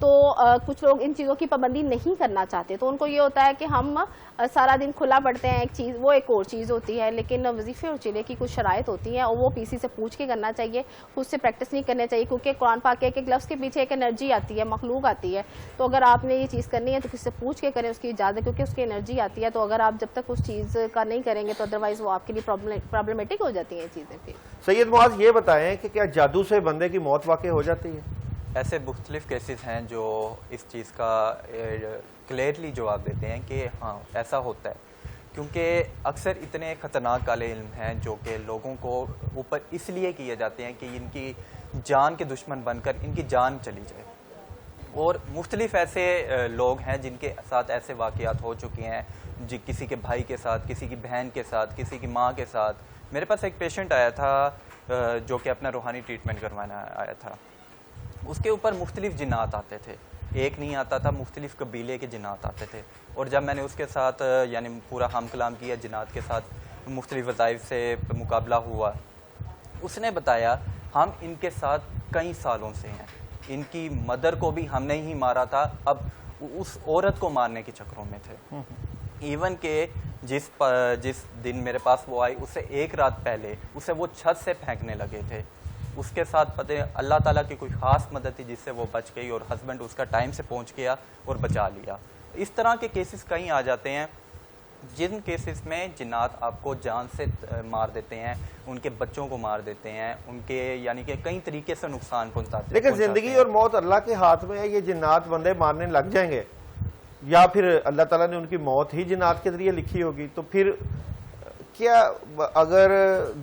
[SPEAKER 2] تو کچھ لوگ ان چیزوں کی پابندی نہیں کرنا چاہتے، تو ان کو یہ ہوتا ہے کہ ہم سارا دن کھلا پڑتے ہیں، ایک چیز وہ ایک اور چیز ہوتی ہے، لیکن وظیفے اور چلے کی کچھ شرائط ہوتی ہیں اور وہ پی سی سے پوچھ کے کرنا چاہیے، خود سے پریکٹس نہیں کرنا چاہیے، کیونکہ قرآن پاک کے لفظ کے پیچھے ایک انرجی آتی ہے، مخلوق آتی ہے، تو اگر آپ نے یہ چیز کرنی ہے تو کسی سے پوچھ کے کریں، اس کی اجازت، کیونکہ اس کی انرجی آتی ہے، تو اگر آپ جب تک اس چیز کا نہیں کریں گے تو ادروائز وہ آپ کے لیے پرابلمٹک ہو جاتی ہیں چیزیں. پھر
[SPEAKER 1] سید معاذ یہ بتائیں کہ کیا جادو سے بندے کی موت واقع ہو جاتی ہے؟
[SPEAKER 3] ایسے مختلف کیسز ہیں جو اس چیز کا کلیئرلی جواب دیتے ہیں کہ ہاں ایسا ہوتا ہے، کیونکہ اکثر اتنے خطرناک کالے علم ہیں جو کہ لوگوں کو اوپر اس لیے کیے جاتے ہیں کہ ان کی جان کے دشمن بن کر ان کی جان چلی جائے، اور مختلف ایسے لوگ ہیں جن کے ساتھ ایسے واقعات ہو چکے ہیں، کسی کے بھائی کے ساتھ، کسی کی بہن کے ساتھ، کسی کی ماں کے ساتھ. میرے پاس ایک پیشنٹ آیا تھا جو کہ اپنا روحانی ٹریٹمنٹ کروانا آیا تھا. اس کے اوپر مختلف جنات آتے تھے، ایک نہیں آتا تھا، مختلف قبیلے کے جنات آتے تھے. اور جب میں نے اس کے ساتھ یعنی پورا ہم کلام کیا، جنات کے ساتھ مختلف وظائف سے مقابلہ ہوا، اس نے بتایا ہم ان کے ساتھ کئی سالوں سے ہیں، ان کی مدر کو بھی ہم نے ہی مارا تھا، اب اس عورت کو مارنے کے چکروں میں تھے. ایون کہ جس دن میرے پاس وہ آئی، اس سے ایک رات پہلے اسے وہ چھت سے پھینکنے لگے تھے. اس کے ساتھ پتہ اللہ تعالیٰ کی کوئی خاص مدد تھی جس سے وہ بچ گئی، اور ہسبینڈ اس کا ٹائم سے پہنچ گیا اور بچا لیا. اس طرح کے کیسز کئی آ جاتے ہیں جن کیسز میں جنات آپ کو جان سے مار دیتے ہیں، ان کے بچوں کو مار دیتے ہیں، ان کے یعنی کہ کئی طریقے سے نقصان پہنچاتے ہیں.
[SPEAKER 1] لیکن زندگی اور موت اللہ کے ہاتھ میں ہے، یہ جنات بندے مارنے لگ جائیں گے یا پھر اللہ تعالیٰ نے ان کی موت ہی جنات کے ذریعے لکھی ہوگی، تو پھر کیا اگر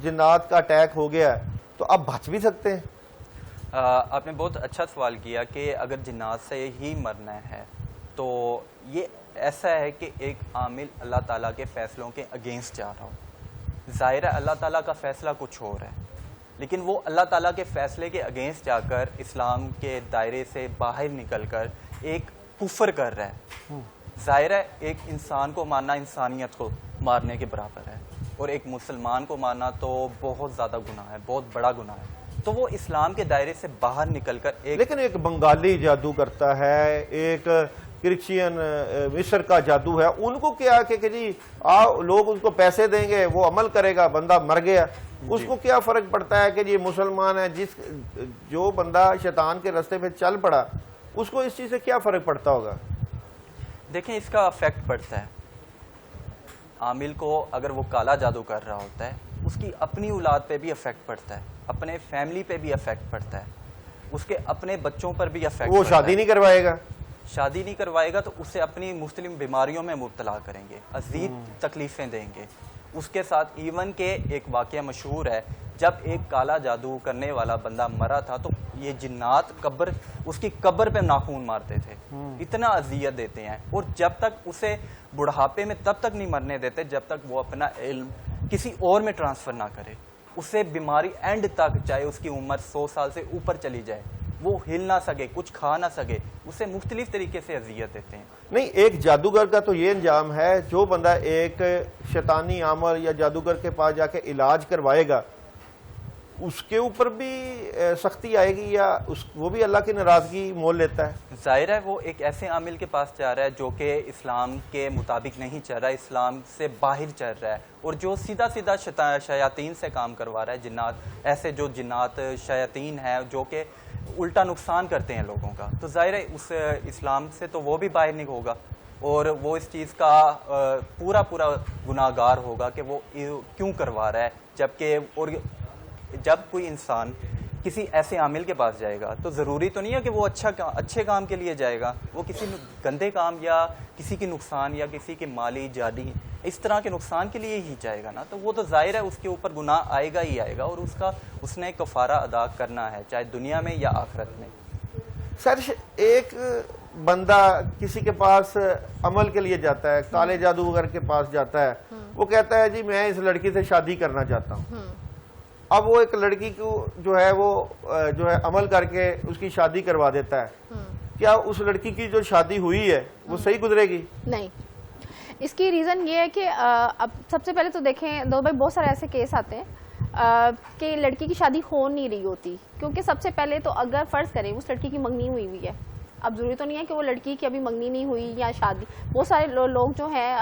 [SPEAKER 1] جنات کا اٹیک ہو گیا تو آپ بچ بھی سکتے ہیں؟
[SPEAKER 3] آپ نے بہت اچھا سوال کیا کہ اگر جنات سے ہی مرنا ہے تو یہ ایسا ہے کہ ایک عامل اللہ تعالیٰ کے فیصلوں کے اگینسٹ جا رہا ہو. ظاہر ہے اللہ تعالیٰ کا فیصلہ کچھ اور ہے، لیکن وہ اللہ تعالیٰ کے فیصلے کے اگینسٹ جا کر اسلام کے دائرے سے باہر نکل کر ایک کفر کر رہا ہے. ظاہر ہے ایک انسان کو مارنا انسانیت کو مارنے کے برابر ہے، اور ایک مسلمان کو مارنا تو بہت زیادہ گناہ ہے، بہت بڑا گناہ ہے. تو وہ اسلام کے دائرے سے باہر نکل کر
[SPEAKER 1] لیکن ایک بنگالی جادو کرتا ہے، ایک کرسچین مصر کا جادو ہے، ان کو کیا کہ جی لوگ اس کو پیسے دیں گے، وہ عمل کرے گا، بندہ مر گیا، اس کو کیا فرق پڑتا ہے کہ جی مسلمان ہے؟ جو بندہ شیطان کے راستے پہ چل پڑا اس کو اس چیز سے کیا فرق پڑتا ہوگا؟
[SPEAKER 3] دیکھیں اس کا افیکٹ پڑتا ہے عامل کو. اگر وہ کالا جادو کر رہا ہوتا ہے اس کی اپنی اولاد پہ بھی افیکٹ پڑتا ہے، اپنے فیملی پہ بھی افیکٹ پڑتا ہے، اس کے اپنے بچوں پر بھی افیکٹ پڑتا ہے.
[SPEAKER 1] وہ شادی نہیں کروائے گا،
[SPEAKER 3] شادی نہیں کروائے گا تو اسے اپنی مختلف بیماریوں میں مبتلا کریں گے، عزیز تکلیفیں دیں گے. اس کے ساتھ ایون کہ ایک واقعہ مشہور ہے، جب ایک کالا جادو کرنے والا بندہ مرا تھا تو یہ جنات اس کی قبر پہ ناخون مارتے تھے، اتنا اذیت دیتے ہیں. اور جب تک اسے بڑھاپے میں تب تک نہیں مرنے دیتے جب تک وہ اپنا علم کسی اور میں ٹرانسفر نہ کرے. اسے بیماری اینڈ تک، چاہے اس کی عمر 100 سال سے اوپر چلی جائے، وہ ہل نہ سکے، کچھ کھا نہ سکے، اسے مختلف طریقے سے اذیت دیتے ہیں.
[SPEAKER 1] نہیں، ایک جادوگر کا تو یہ انجام ہے، جو بندہ ایک شیطانی عمل یا جادوگر کے پاس جا کے علاج کروائے گا اس کے اوپر بھی سختی آئے گی، یا وہ بھی اللہ کی ناراضگی مول لیتا ہے؟
[SPEAKER 3] ظاہر ہے وہ ایک ایسے عامل کے پاس جا رہا ہے جو کہ اسلام کے مطابق نہیں چل رہا ہے، اسلام سے باہر چل رہا ہے، اور جو سیدھا سیدھا شیاطین سے کام کروا رہا ہے. جنات، ایسے جو جنات شیاطین ہیں جو کہ الٹا نقصان کرتے ہیں لوگوں کا، تو ظاہر ہے اس اسلام سے تو وہ بھی باہر نہیں ہوگا، اور وہ اس چیز کا پورا گناہ گار ہوگا کہ وہ کیوں کروا رہا ہے. جبکہ اور جب کوئی انسان کسی ایسے عامل کے پاس جائے گا تو ضروری تو نہیں ہے کہ وہ اچھے کام کے لیے جائے گا، وہ کسی گندے کام یا کسی کی نقصان یا کسی کے مالی جانی اس طرح کے نقصان کے لیے ہی جائے گا نا. تو وہ تو ظاہر ہے اس کے اوپر گناہ آئے گا ہی آئے گا، اور اس نے کفارہ ادا کرنا ہے، چاہے دنیا میں یا آخرت میں.
[SPEAKER 1] سر، ایک بندہ کسی کے پاس عمل کے لیے جاتا ہے، کالے جادوگر کے پاس جاتا ہے، وہ کہتا ہے جی میں اس لڑکی سے شادی کرنا چاہتا ہوں. اب وہ ایک لڑکی کو جو ہے عمل کر کے اس کی شادی کروا دیتا ہے. کیا اس لڑکی کی جو شادی ہوئی ہے وہ صحیح گزرے گی؟
[SPEAKER 2] نہیں. اس کی ریزن یہ ہے کہ اب سب سے پہلے تو دیکھیں دو بھائی، بہت سارے ایسے کیس آتے ہیں کہ لڑکی کی شادی ہو نہیں رہی ہوتی، کیونکہ سب سے پہلے تو اگر فرض کریں اس لڑکی کی منگنی ہوئی ہے اب ضروری تو نہیں ہے کہ وہ لڑکی کی ابھی منگنی نہیں ہوئی یا شادی. بہت سارے لوگ جو ہیں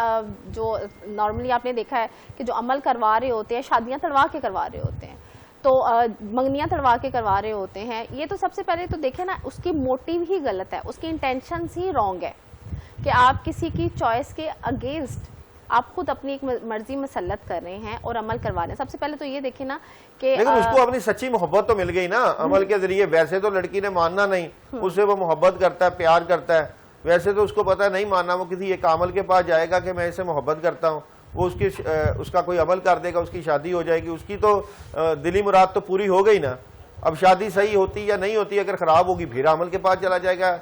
[SPEAKER 2] جو نارملی آپ نے دیکھا ہے کہ جو عمل کروا رہے ہوتے ہیں شادیاں تڑوا کے کروا رہے ہوتے ہیں, تو منگنیاں تڑوا کے کروا رہے ہوتے ہیں. یہ تو سب سے پہلے تو دیکھیں نا, اس کی موٹیو ہی غلط ہے, اس کی انٹینشنز ہی رانگ ہے کہ آپ کسی کی چوائس کے اگینسٹ آپ خود اپنی ایک مرضی مسلط کر رہے ہیں اور عمل کروا رہے ہیں. سب سے پہلے تو یہ دیکھیں نا کہ
[SPEAKER 1] لیکن اس کو اپنی سچی محبت تو مل گئی نا عمل کے ذریعے. ویسے تو لڑکی نے ماننا نہیں, اس سے وہ محبت کرتا ہے, پیار کرتا ہے. ویسے تو اس کو پتا نہیں ماننا, وہ کسی ایک عمل کے پاس جائے گا کہ میں اسے محبت کرتا ہوں, وہ اس کا کوئی عمل کر دے گا, اس کی شادی ہو جائے گی. اس کی تو دلی مراد تو پوری ہو گئی نا. اب شادی صحیح ہوتی یا نہیں ہوتی, اگر خراب ہوگی پھر عمل کے پاس چلا جائے گا.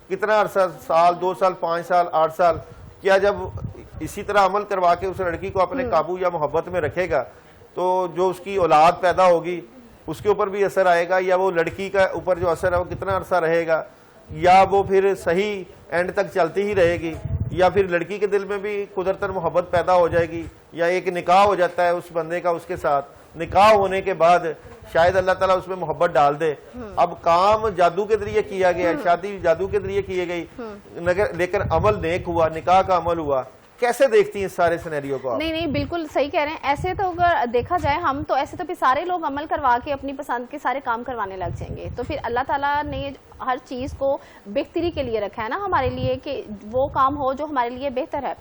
[SPEAKER 1] کتنا عرصہ, سال, 2 سال, 5 سال, 8 سال, کیا جب اسی طرح عمل کروا کے اس لڑکی کو اپنے قابو یا محبت میں رکھے گا تو جو اس کی اولاد پیدا ہوگی اس کے اوپر بھی اثر آئے گا, یا وہ لڑکی کا اوپر جو اثر ہے وہ کتنا عرصہ رہے گا, یا وہ پھر صحیح اینڈ تک چلتی ہی رہے گی, یا پھر لڑکی کے دل میں بھی قدرتاً محبت پیدا ہو جائے گی, یا ایک نکاح ہو جاتا ہے اس بندے کا اس کے ساتھ. نکاح ہونے کے بعد شاید اللہ تعالیٰ اس میں محبت ڈال دے. اب کام جادو کے ذریعے کیا گیا, شادی جادو کے ذریعے کی گئی, لیکن عمل نیک ہوا, نکاح کا عمل ہوا. کیسے دیکھتی ہیں اس سارے سینیریو کو آپ؟
[SPEAKER 2] نہیں بالکل صحیح کہہ رہے ہیں. ایسے تو اگر دیکھا جائے ہم تو ایسے تو پھر سارے لوگ عمل کروا کے اپنی پسند کے سارے کام کروانے لگ جائیں گے. تو پھر اللہ تعالیٰ نے ہر چیز کو بہتری کے لیے رکھا ہے نا ہمارے لیے, کہ وہ کام ہو جو ہمارے لیے بہتر ہے.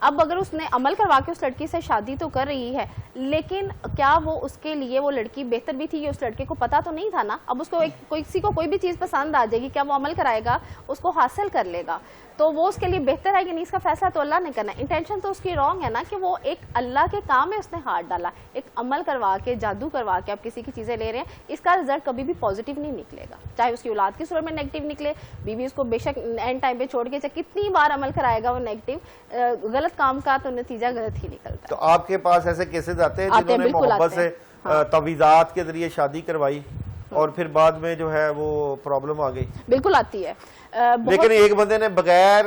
[SPEAKER 2] اب اگر اس نے عمل کروا کے اس لڑکی سے شادی تو کر رہی ہے, لیکن کیا وہ اس کے لیے وہ لڑکی بہتر بھی تھی, یہ اس لڑکے کو پتا تو نہیں تھا نا. اب اس کو کسی کو کوئی بھی چیز پسند آ جائے گی, کیا وہ عمل کرائے گا, اس کو حاصل کر لے گا, تو وہ اس کے لیے بہتر ہے کہ نہیں, اس کا فیصلہ تو اللہ نے کرنا ہے. انٹینشن تو اس کی رانگ ہے نا, کہ وہ ایک اللہ کے کام میں اس نے ہاتھ ڈالا, ایک عمل کروا کے جادو کروا کے آپ کسی کی چیزیں لے رہے ہیں. اس کا رزلٹ کبھی بھی پازیٹیو نہیں نکلے گا, چاہے اس کی اولاد کی صورت میں نیگیٹو نکلے, بیوی اس کو بے شک اینڈ ٹائم پہ چھوڑ کے چاہے کتنی بار عمل کرائے گا وہ نیگیٹو, غلط کام کا تو نتیجہ غلط ہی نکلتا ہے.
[SPEAKER 1] تو آپ کے پاس ایسے کیسز آتے ہیں جنہوں نے محبت سے تعویذات کے ذریعے شادی کروائی اور پھر بعد میں جو ہے وہ پرابلم آ گئی؟
[SPEAKER 2] بالکل آتی ہے.
[SPEAKER 1] لیکن ایک بندے نے بغیر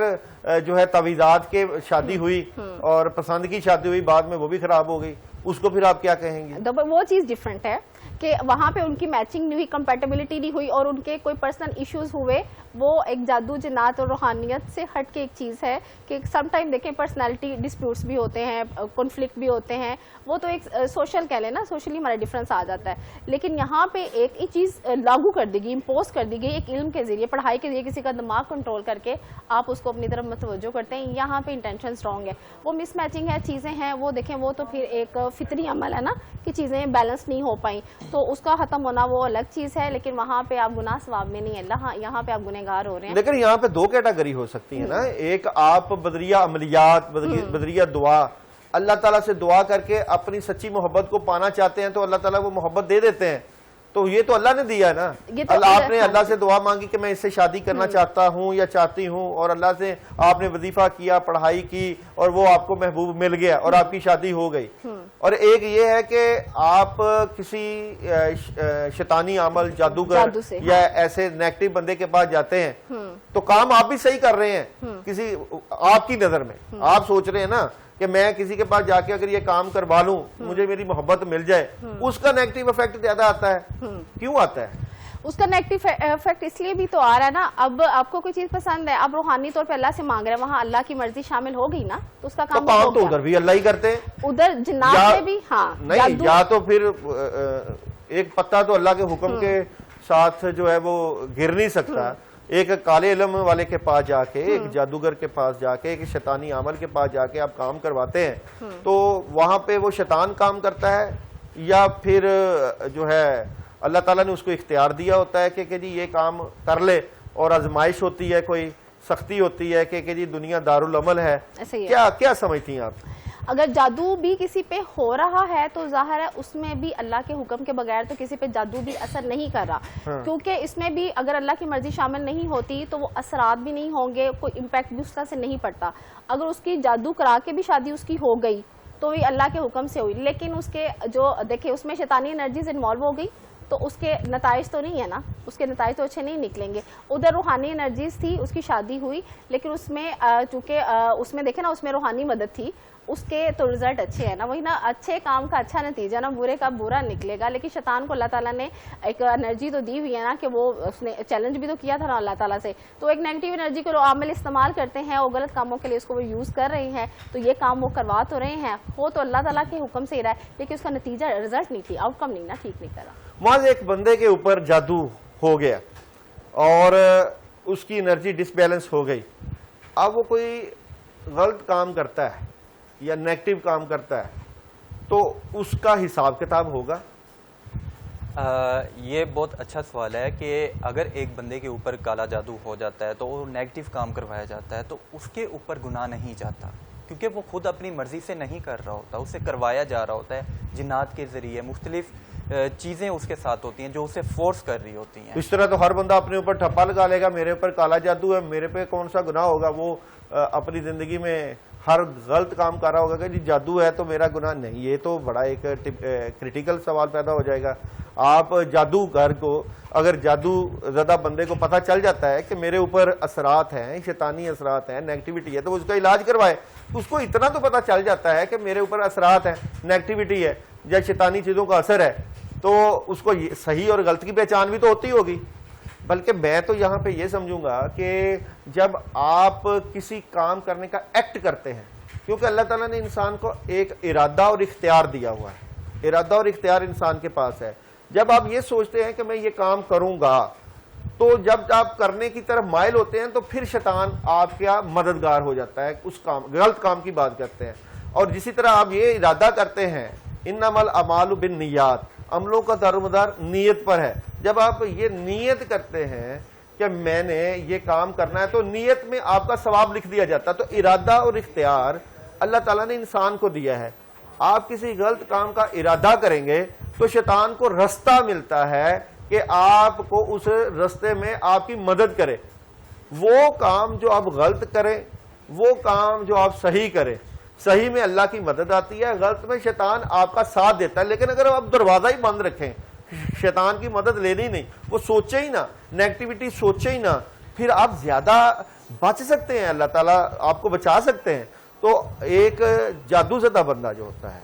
[SPEAKER 1] جو ہے تعویذات کے شادی ہوئی اور پسند کی شادی ہوئی, بعد میں وہ بھی خراب ہو گئی, اس کو پھر آپ کیا کہیں گے؟
[SPEAKER 2] وہ چیز ڈیفرنٹ ہے کہ وہاں پہ ان کی میچنگ نہیں ہوئی, کمپیٹیبلٹی نہیں ہوئی, اور ان کے کوئی پرسنل ایشوز ہوئے. وہ ایک جادو جنات اور روحانیت سے ہٹ کے ایک چیز ہے کہ سم ٹائم دیکھیں پرسنالٹی ڈسپیوٹس بھی ہوتے ہیں, کنفلکٹ بھی ہوتے ہیں, وہ تو ایک سوشل کہہ لیں نا, سوشلی ہمارا ڈفرینس آ جاتا ہے. لیکن یہاں پہ ایک ہی چیز لاگو کر دی گئی, امپوز کر دی گئی, ایک علم کے ذریعے, پڑھائی کے ذریعے کسی کا دماغ کنٹرول کر کے آپ اس کو اپنی طرف متوجہ کرتے ہیں. یہاں پہ انٹینشنز رانگ ہے, وہ مس میچنگ ہے, چیزیں ہیں وہ دیکھیں, وہ تو پھر ایک فطری عمل ہے نا کہ چیزیں بیلنس نہیں ہو پائیں, تو اس کا ختم ہونا وہ الگ چیز ہے. لیکن وہاں پہ آپ گناہ ثواب میں نہیں ہے, یہاں پہ آپ گنہگار ہو رہے ہیں.
[SPEAKER 1] لیکن یہاں پہ 2 کیٹیگری ہو سکتی ہے نا, ایک آپ بدریہ عملیات, بدریہ دعا, اللہ تعالیٰ سے دعا کر کے اپنی سچی محبت کو پانا چاہتے ہیں تو اللہ تعالیٰ وہ محبت دے دیتے ہیں, تو یہ تو اللہ نے دیا ہے نا. آپ نے اللہ سے دعا مانگی کہ میں اس سے شادی کرنا چاہتا ہوں یا چاہتی ہوں, اور اللہ سے آپ نے وظیفہ کیا, پڑھائی کی, اور وہ آپ کو محبوب مل گیا اور آپ کی شادی ہو گئی. اور ایک یہ ہے کہ آپ کسی شیطانی عمل, جادوگر یا ایسے نیگیٹو بندے کے پاس جاتے ہیں, تو کام آپ بھی صحیح کر رہے ہیں کسی آپ کی نظر میں. آپ سوچ رہے ہیں نا کہ میں کسی کے پاس جا کے اگر یہ کام کروا لوں, مجھے میری محبت مل جائے, اس کا نیگیٹو افیکٹ زیادہ آتا ہے. کیوں آتا ہے
[SPEAKER 2] اس کا نیگیٹو افیکٹ؟ اس لیے بھی تو آ رہا ہے نا. اب آپ کو کوئی چیز پسند ہے, اب روحانی طور پہ اللہ سے مانگ رہے ہیں, وہاں اللہ کی مرضی شامل ہو گئی نا, تو اس کا کام
[SPEAKER 1] تو ادھر بھی اللہ ہی کرتے ہیں,
[SPEAKER 2] ادھر جنات میں بھی. ہاں
[SPEAKER 1] نہیں, یا تو پھر ایک پتا تو اللہ کے حکم کے ساتھ جو ہے وہ گر نہیں سکتا. ایک کالے علم والے کے پاس جا کے, ایک جادوگر کے پاس جا کے, ایک شیطانی عمل کے پاس جا کے آپ کام کرواتے ہیں, تو وہاں پہ وہ شیطان کام کرتا ہے یا پھر جو ہے اللہ تعالیٰ نے اس کو اختیار دیا ہوتا ہے کہ جی یہ کام کر لے, اور آزمائش ہوتی ہے, کوئی سختی ہوتی ہے کہ جی دنیا دارالعمل ہے. کیا سمجھتی ہیں آپ؟
[SPEAKER 2] اگر جادو بھی کسی پہ ہو رہا ہے تو ظاہر ہے اس میں بھی اللہ کے حکم کے بغیر تو کسی پہ جادو بھی اثر نہیں کر رہا, کیونکہ اس میں بھی اگر اللہ کی مرضی شامل نہیں ہوتی تو وہ اثرات بھی نہیں ہوں گے, کوئی امپیکٹ بھی اس طرح سے نہیں پڑتا. اگر اس کی جادو کرا کے بھی شادی اس کی ہو گئی تو یہ اللہ کے حکم سے ہوئی, لیکن اس کے جو دیکھیں اس میں شیطانی انرجیز انوالو ہو گئی تو اس کے نتائج تو نہیں ہے نا, اس کے نتائج تو اچھے نہیں نکلیں گے. ادھر روحانی انرجیز تھی, اس کی شادی ہوئی, لیکن اس میں چونکہ اس میں دیکھیں نا اس میں روحانی مدد تھی, اس کے تو رزلٹ اچھے ہیں نا, وہی نا, اچھے کام کا اچھا نتیجہ نا, برے کا برا نکلے گا. لیکن شیطان کو اللہ تعالیٰ نے ایک انرجی تو دی ہوئی ہے نا کہ وہ اس نے چیلنج بھی تو کیا تھا نا اللہ تعالیٰ سے, تو ایک نیگیٹو انرجی کو عامل استعمال کرتے ہیں اور غلط کاموں کے لیے اس کو وہ یوز کر رہے ہیں. تو یہ کام وہ کروا تو رہے ہیں, ہو تو اللہ تعالیٰ کے حکم سے ہی رہا ہے, لیکن اس کا نتیجہ رزلٹ نہیں ٹھیک, آؤٹ کم نہیں نا ٹھیک نہیں کرا.
[SPEAKER 1] معاذ ایک بندے کے اوپر جادو ہو گیا اور اس کی انرجی ڈس بیلنس ہو گئی, اب وہ کوئی غلط کام کرتا ہے یا نیگیٹو کام کرتا ہے تو اس کا حساب کتاب ہوگا؟
[SPEAKER 3] یہ بہت اچھا سوال ہے کہ اگر ایک بندے کے اوپر کالا جادو ہو جاتا ہے تو وہ نیگیٹو کام کروایا جاتا ہے تو اس کے اوپر گناہ نہیں جاتا, کیونکہ وہ خود اپنی مرضی سے نہیں کر رہا ہوتا, اسے کروایا جا رہا ہوتا ہے جنات کے ذریعے. مختلف چیزیں اس کے ساتھ ہوتی ہیں جو اسے فورس کر رہی ہوتی ہیں.
[SPEAKER 1] اس طرح تو ہر بندہ اپنے اوپر ٹھپا لگا لے گا, میرے اوپر کالا جادو ہے, میرے پہ کون سا گناہ ہوگا. وہ اپنی زندگی میں ہر غلط کام کر رہا ہوگا کہ جی جادو ہے تو میرا گناہ نہیں. یہ تو بڑا ایک کریٹیکل سوال پیدا ہو جائے گا. آپ جادوگر کو, اگر جادو زدہ بندے کو پتہ چل جاتا ہے کہ میرے اوپر اثرات ہیں, شیطانی اثرات ہیں, نیگیٹیوٹی ہے, تو اس کا علاج کروائے. اس کو اتنا تو پتہ چل جاتا ہے کہ میرے اوپر اثرات ہیں, نیگیٹیوٹی ہے یا شیطانی چیزوں کا اثر ہے, تو اس کو صحیح اور غلط کی پہچان بھی تو ہوتی ہوگی. بلکہ میں تو یہاں پہ یہ سمجھوں گا کہ جب آپ کسی کام کرنے کا ایکٹ کرتے ہیں, کیونکہ اللہ تعالیٰ نے انسان کو ایک ارادہ اور اختیار دیا ہوا ہے, ارادہ اور اختیار انسان کے پاس ہے. جب آپ یہ سوچتے ہیں کہ میں یہ کام کروں گا, تو جب آپ کرنے کی طرف مائل ہوتے ہیں تو پھر شیطان آپ کا مددگار ہو جاتا ہے, اس کام غلط کام کی بات کرتے ہیں. اور جسی طرح آپ یہ ارادہ کرتے ہیں, انما الاعمال بالنیات, عملوں کا دارومدار نیت پر ہے. جب آپ یہ نیت کرتے ہیں کہ میں نے یہ کام کرنا ہے تو نیت میں آپ کا ثواب لکھ دیا جاتا ہے. تو ارادہ اور اختیار اللہ تعالیٰ نے انسان کو دیا ہے. آپ کسی غلط کام کا ارادہ کریں گے تو شیطان کو رستہ ملتا ہے کہ آپ کو اس رستے میں آپ کی مدد کرے. وہ کام جو آپ غلط کریں, وہ کام جو آپ صحیح کریں, صحیح میں اللہ کی مدد آتی ہے, غلط میں شیطان آپ کا ساتھ دیتا ہے. لیکن اگر آپ دروازہ ہی بند رکھیں, شیطان کی مدد لینی نہیں, وہ سوچے ہی نہ, نیگیٹیوٹی سوچے ہی نہ, پھر آپ زیادہ بچ سکتے ہیں, اللہ تعالیٰ آپ کو بچا سکتے ہیں. تو ایک جادو زدہ بندہ جو ہوتا ہے,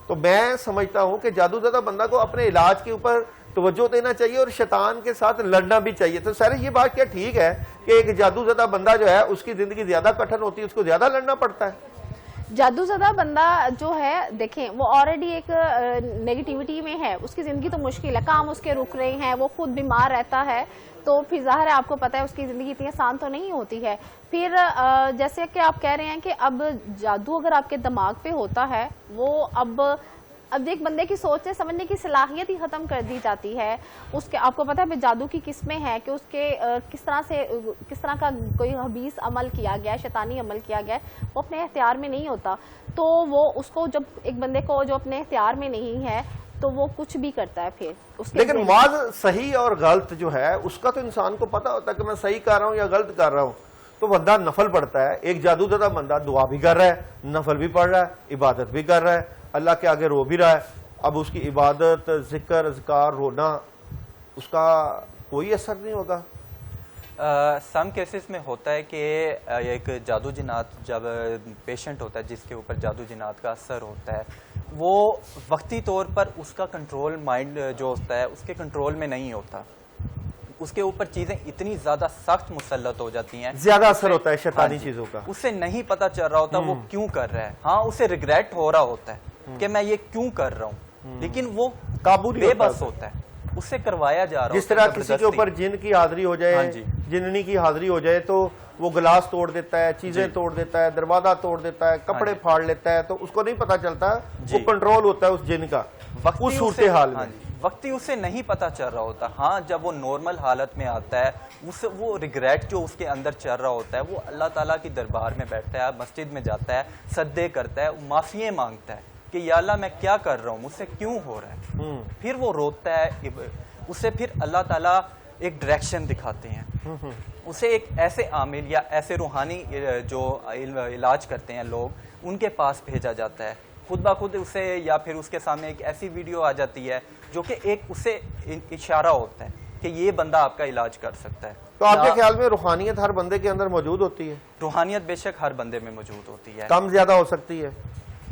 [SPEAKER 1] تو میں سمجھتا ہوں کہ جادو زدہ بندہ کو اپنے علاج کے اوپر توجہ دینا چاہیے اور شیطان کے ساتھ لڑنا بھی چاہیے. تو سر یہ بات کیا ٹھیک ہے کہ ایک جادو زدہ بندہ جو ہے اس کی زندگی زیادہ کٹھن ہوتی ہے, اس کو زیادہ لڑنا پڑتا ہے؟
[SPEAKER 2] جادو زدہ بندہ جو ہے, دیکھیں وہ آلریڈی ایک نیگیٹیوٹی میں ہے, اس کی زندگی تو مشکل ہے, کام اس کے رک رہے ہیں, وہ خود بیمار رہتا ہے, تو پھر ظاہر ہے آپ کو پتہ ہے اس کی زندگی اتنی آسان تو نہیں ہوتی ہے. پھر جیسے کہ آپ کہہ رہے ہیں کہ اب جادو اگر آپ کے دماغ پہ ہوتا ہے, وہ اب ایک بندے کی سوچنے سمجھنے کی صلاحیت ہی ختم کر دی جاتی ہے. اس کے آپ کو پتہ ہے جادو کی قسمیں ہیں کہ اس کے کس طرح کا کوئی خبیث عمل کیا گیا ہے, شیطانی عمل کیا گیا ہے, وہ اپنے اختیار میں نہیں ہوتا. تو وہ اس کو جب ایک بندے کو جو اپنے اختیار میں نہیں ہے تو وہ کچھ بھی کرتا ہے. پھر اس کے
[SPEAKER 1] لیکن معاذ صحیح اور غلط جو ہے اس کا تو انسان کو پتہ ہوتا ہے کہ میں صحیح کر رہا ہوں یا غلط کر رہا ہوں. تو بندہ نفل پڑھتا ہے, ایک جادو زدہ بندہ دعا بھی کر رہا ہے, نفل بھی پڑھ رہا ہے, عبادت بھی کر رہا ہے, اللہ کے آگے رو بھی رہا ہے. اب اس کی عبادت, ذکر, اذکار, رونا, اس کا کوئی اثر نہیں ہوگا.
[SPEAKER 3] سم کیسز میں ہوتا ہے کہ ایک جادو جنات جب پیشنٹ ہوتا ہے جس کے اوپر جادو جنات کا اثر ہوتا ہے, وہ وقتی طور پر اس کا کنٹرول مائنڈ جو ہوتا ہے اس کے کنٹرول میں نہیں ہوتا. اس کے اوپر چیزیں اتنی زیادہ سخت مسلط ہو جاتی ہیں,
[SPEAKER 1] زیادہ اثر ہوتا ہے شیطانی چیزوں کا.
[SPEAKER 3] اسے نہیں پتا چل رہا ہوتا وہ کیوں کر رہا ہے. ہاں اسے ریگریٹ ہو رہا ہوتا ہے کہ میں یہ کیوں کر رہا ہوں, لیکن وہ
[SPEAKER 1] قابو
[SPEAKER 3] بے بس ہوتا ہے, اس سے کروایا جا رہا.
[SPEAKER 1] جس طرح کسی کے اوپر جن کی حاضری ہو جائے, جننی کی حاضری ہو جائے تو وہ گلاس توڑ دیتا ہے, چیزیں توڑ دیتا ہے, دروازہ توڑ دیتا ہے, کپڑے پھاڑ لیتا ہے, تو اس کو نہیں پتا چلتا وہ کنٹرول ہوتا ہے اس جن کا اس صورتحال میں.
[SPEAKER 3] وقتی اسے نہیں پتا چل رہا ہوتا. ہاں جب وہ نارمل حالت میں آتا ہے, وہ ریگریٹ جو اس کے اندر چل رہا ہوتا ہے, وہ اللہ تعالیٰ کی دربار میں بیٹھتا ہے, مسجد میں جاتا ہے, سجدے کرتا ہے, معافیاں مانگتا ہے کہ یا اللہ میں کیا کر رہا ہوں, مجھ سے کیوں ہو رہا ہے. پھر وہ روتا ہے, اسے پھر اللہ تعالیٰ ایک ڈائریکشن دکھاتے ہیں, اسے ایک ایسے عامل یا ایسے روحانی جو علاج کرتے ہیں لوگ, ان کے پاس بھیجا جاتا ہے. خود بخود اسے یا پھر اس کے سامنے ایک ایسی ویڈیو آ جاتی ہے جو کہ ایک اسے اشارہ ہوتا ہے کہ یہ بندہ آپ کا علاج کر سکتا ہے.
[SPEAKER 1] تو آپ کے خیال میں روحانیت ہر بندے کے اندر موجود ہوتی ہے؟
[SPEAKER 3] روحانیت بے شک ہر بندے میں موجود ہوتی ہے.
[SPEAKER 1] کم زیادہ ہو سکتی ہے؟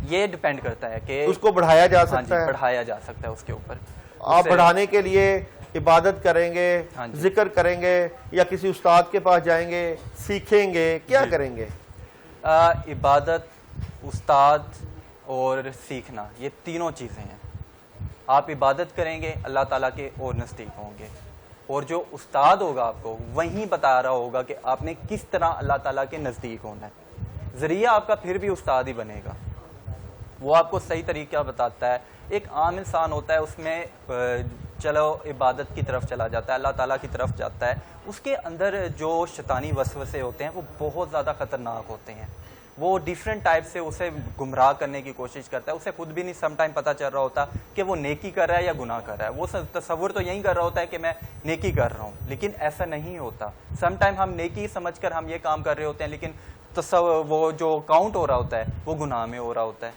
[SPEAKER 3] یہ ڈیپینڈ کرتا ہے کہ
[SPEAKER 1] اس کو بڑھایا جا
[SPEAKER 3] ہاں جی
[SPEAKER 1] سکتا ہے.
[SPEAKER 3] بڑھایا جا سکتا ہے اس کے اوپر.
[SPEAKER 1] آپ بڑھانے کے لیے عبادت کریں گے,
[SPEAKER 3] ہاں جی.
[SPEAKER 1] ذکر کریں گے, یا کسی استاد کے پاس جائیں گے, سیکھیں گے, کیا کریں گے؟
[SPEAKER 3] عبادت, استاد اور سیکھنا, یہ تینوں چیزیں ہیں. آپ عبادت کریں گے اللہ تعالیٰ کے اور نزدیک ہوں گے, اور جو استاد ہوگا آپ کو وہیں بتا رہا ہوگا کہ آپ نے کس طرح اللہ تعالیٰ کے نزدیک ہونا ہے. ذریعہ آپ کا پھر بھی استاد ہی بنے گا, وہ آپ کو صحیح طریقہ بتاتا ہے. ایک عام انسان ہوتا ہے, اس میں چلو عبادت کی طرف چلا جاتا ہے, اللہ تعالیٰ کی طرف جاتا ہے, اس کے اندر جو شیطانی وسوسے ہوتے ہیں وہ بہت زیادہ خطرناک ہوتے ہیں. وہ ڈیفرنٹ ٹائپ سے اسے گمراہ کرنے کی کوشش کرتا ہے. اسے خود بھی نہیں سم ٹائم پتہ چل رہا ہوتا کہ وہ نیکی کر رہا ہے یا گناہ کر رہا ہے. وہ تصور تو یہی کر رہا ہوتا ہے کہ میں نیکی کر رہا ہوں, لیکن ایسا نہیں ہوتا. سم ٹائم ہم نیکی سمجھ کر ہم یہ کام کر رہے ہوتے ہیں, لیکن وہ جو کاؤنٹ ہو رہا ہوتا ہے وہ گناہ میں ہو رہا ہوتا ہے.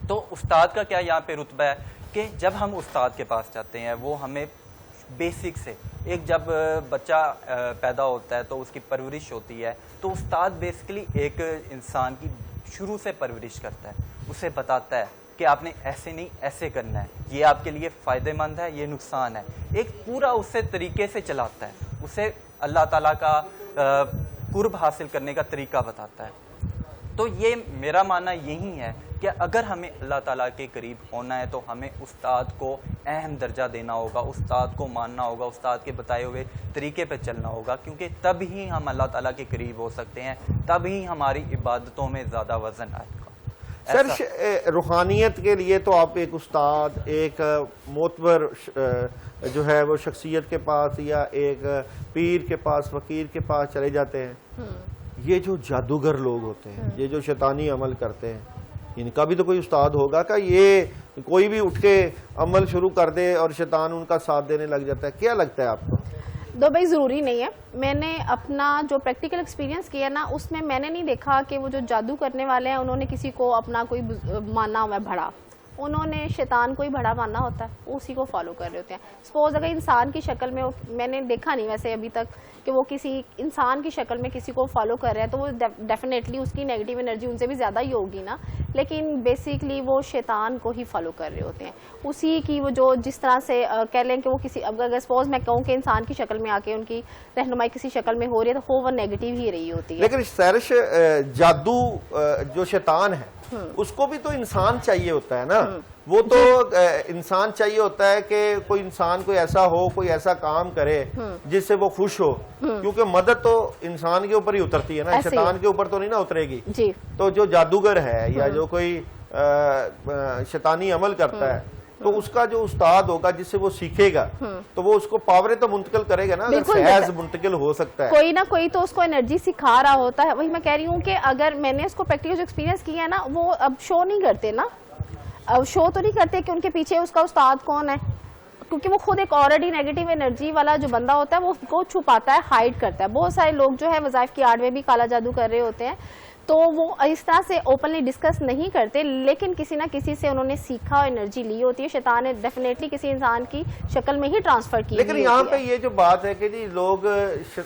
[SPEAKER 3] تو استاد کا کیا یہاں پہ رتبہ ہے کہ جب ہم استاد کے پاس جاتے ہیں وہ ہمیں بیسک سے, ایک جب بچہ پیدا ہوتا ہے تو اس کی پرورش ہوتی ہے, تو استاد بیسکلی ایک انسان کی شروع سے پرورش کرتا ہے, اسے بتاتا ہے کہ آپ نے ایسے نہیں ایسے کرنا ہے, یہ آپ کے لیے فائدہ مند ہے, یہ نقصان ہے. ایک پورا اسے طریقے سے چلاتا ہے, اسے اللہ تعالیٰ کا قرب حاصل کرنے کا طریقہ بتاتا ہے. تو یہ میرا ماننا یہی ہے کہ اگر ہمیں اللہ تعالیٰ کے قریب ہونا ہے تو ہمیں استاد کو اہم درجہ دینا ہوگا, استاد کو ماننا ہوگا, استاد کے بتائے ہوئے طریقے پہ چلنا ہوگا, کیونکہ تب ہی ہم اللہ تعالیٰ کے قریب ہو سکتے ہیں, تب ہی ہماری عبادتوں میں زیادہ وزن آئے گا.
[SPEAKER 1] سر روحانیت کے لیے تو آپ ایک استاد, ایک معتبر جو ہے وہ شخصیت کے پاس یا ایک پیر کے پاس, فقیر کے پاس چلے جاتے ہیں. یہ جو جادوگر لوگ ہوتے ہیں, یہ جو شیطانی عمل کرتے ہیں, ان کا بھی تو کوئی استاد ہوگا کہ یہ کوئی بھی اٹھ کے عمل شروع کر دے اور شیطان ان کا ساتھ دینے لگ جاتا ہے؟ کیا لگتا ہے آپ کو؟
[SPEAKER 2] دو بھائی ضروری نہیں ہے. میں نے اپنا جو پریکٹیکل ایکسپیرینس کیا نا, اس میں نے نہیں دیکھا کہ وہ جو جادو کرنے والے ہیں انہوں نے کسی کو اپنا کوئی ماننا ہوا ہے بڑا. انہوں نے شیطان کو ہی بڑا ماننا ہوتا ہے, اسی کو فالو کر رہے ہوتے ہیں. سپوز اگر انسان کی شکل میں نے دیکھا نہیں ویسے ابھی تک کہ وہ کسی انسان کی شکل میں کسی کو فالو کر رہے ہیں, تو وہ ڈیفینیٹلی اس کی نیگیٹو انرجی ان سے بھی زیادہ ہی ہوگی نا, لیکن بیسکلی وہ شیطان کو ہی فالو کر رہے ہوتے ہیں. اسی کی وہ جو جس طرح سے کہہ لیں کہ وہ کسی, اگر سپوز میں کہوں کہ انسان کی شکل میں آ کے ان کی رہنمائی کسی شکل میں ہو رہی ہے تو وہ نیگیٹو ہی رہی ہوتی ہے.
[SPEAKER 1] لیکن سیرش جادو جو شیطان ہے اس کو بھی تو انسان چاہیے ہوتا ہے نا, وہ تو انسان چاہیے ہوتا ہے کہ کوئی انسان کوئی ایسا ہو, کوئی ایسا کام کرے جس سے وہ خوش ہو, کیونکہ مدد تو انسان کے اوپر ہی اترتی ہے نا, شیطان کے اوپر تو نہیں نا اترے گی. تو جو جادوگر ہے یا جو کوئی شیطانی عمل کرتا ہے تو اس کا جو استاد ہوگا جس سے وہ سیکھے گا تو وہ اس کو پاوریں تو منتقل کرے گا نا, فیض منتقل ہو سکتا ہے.
[SPEAKER 2] کوئی نہ کوئی تو اس کو انرجی سکھا رہا ہوتا ہے. وہی میں کہہ رہی ہوں کہ اگر میں نے اس کو پریکٹیکل جو ایکسپیرینس کیا ہے نا, وہ اب شو نہیں کرتے نا, اب شو تو نہیں کرتے کہ ان کے پیچھے اس کا استاد کون ہے, کیونکہ وہ خود ایک آلریڈی نیگیٹو انرجی والا جو بندہ ہوتا ہے وہ اس کو چھپاتا ہے, ہائڈ کرتا ہے. بہت سارے لوگ جو ہے وظائف کی آڑ میں بھی کالا جادو کر رہے ہوتے ہیں, تو وہ اس طرح سے اوپنلی ڈسکس نہیں کرتے, لیکن کسی نہ کسی سے انہوں نے سیکھا اور انرجی لی ہوتی ہے. شیطان نے ڈیفینیٹلی کسی انسان کی شکل میں ہی ٹرانسفر کی.
[SPEAKER 1] لیکن یہاں پہ یہ جو بات ہے کہ جی لوگ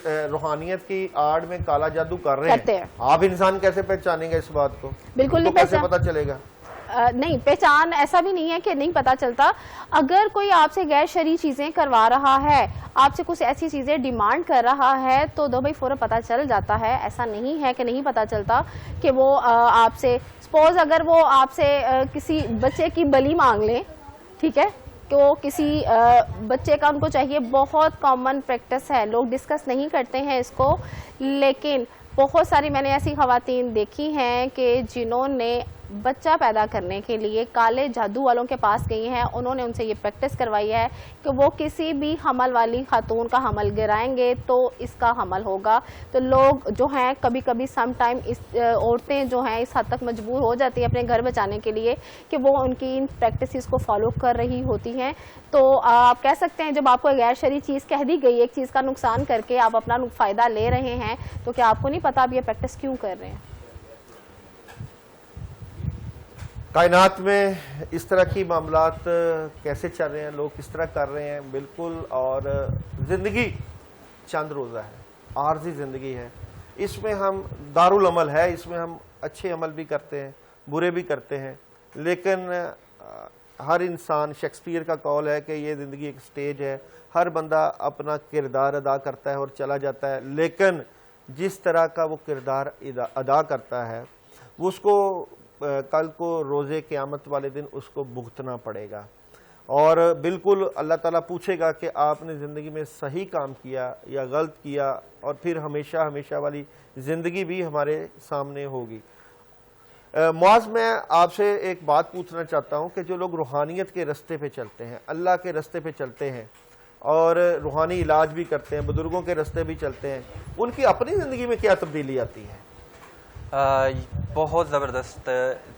[SPEAKER 1] روحانیت کی آڑ میں کالا جادو کر رہے ہیں, آپ انسان کیسے پہچانیں گے اس بات کو؟
[SPEAKER 2] بالکل نہیں
[SPEAKER 1] کیسے پتا چلے گا؟
[SPEAKER 2] نہیں, پہچان ایسا بھی نہیں ہے کہ نہیں پتا چلتا. اگر کوئی آپ سے غیر شرعی چیزیں کروا رہا ہے, آپ سے کچھ ایسی چیزیں ڈیمانڈ کر رہا ہے, تو دو بھائی فوراً پتا چل جاتا ہے. ایسا نہیں ہے کہ نہیں پتا چلتا کہ وہ آپ سے, سپوز اگر وہ آپ سے کسی بچے کی بلی مانگ لیں, ٹھیک ہے, کہ وہ کسی بچے کا ان کو چاہیے, بہت کامن پریکٹس ہے, لوگ ڈسکس نہیں کرتے ہیں اس کو, لیکن بہت ساری میں نے ایسی خواتین دیکھی ہیں کہ جنہوں نے بچہ پیدا کرنے کے لیے کالے جادو والوں کے پاس گئی ہیں. انہوں نے ان سے یہ پریکٹس کروائی ہے کہ وہ کسی بھی حمل والی خاتون کا حمل گرائیں گے تو اس کا حمل ہوگا. تو لوگ جو ہیں کبھی کبھی سم ٹائم عورتیں جو ہیں اس حد تک مجبور ہو جاتی ہیں اپنے گھر بچانے کے لیے کہ وہ ان کی ان پریکٹسز کو فالو کر رہی ہوتی ہیں. تو آپ کہہ سکتے ہیں جب آپ کو غیر شرعی چیز کہہ دی گئی, ایک چیز کا نقصان کر کے آپ اپنا فائدہ لے رہے ہیں, تو کیا آپ کو نہیں پتا آپ یہ پریکٹس کیوں کر رہے ہیں؟
[SPEAKER 1] کائنات میں اس طرح کی معاملات کیسے چل رہے ہیں, لوگ کس طرح کر رہے ہیں, بالکل. اور زندگی چند روزہ ہے, عارضی زندگی ہے, اس میں ہم دارالعمل ہے, اس میں ہم اچھے عمل بھی کرتے ہیں, برے بھی کرتے ہیں، لیکن ہر انسان، شیکسپیئر کا قول ہے کہ یہ زندگی ایک سٹیج ہے، ہر بندہ اپنا کردار ادا کرتا ہے اور چلا جاتا ہے، لیکن جس طرح کا وہ کردار ادا کرتا ہے وہ اس کو کل کو روز قیامت والے دن اس کو بھگتنا پڑے گا، اور بالکل اللہ تعالیٰ پوچھے گا کہ آپ نے زندگی میں صحیح کام کیا یا غلط کیا، اور پھر ہمیشہ ہمیشہ والی زندگی بھی ہمارے سامنے ہوگی۔ معاذ، میں آپ سے ایک بات پوچھنا چاہتا ہوں کہ جو لوگ روحانیت کے رستے پہ چلتے ہیں، اللہ کے رستے پہ چلتے ہیں اور روحانی علاج بھی کرتے ہیں، بزرگوں کے رستے بھی چلتے ہیں، ان کی اپنی زندگی میں کیا تبدیلی آتی ہے؟
[SPEAKER 3] بہت زبردست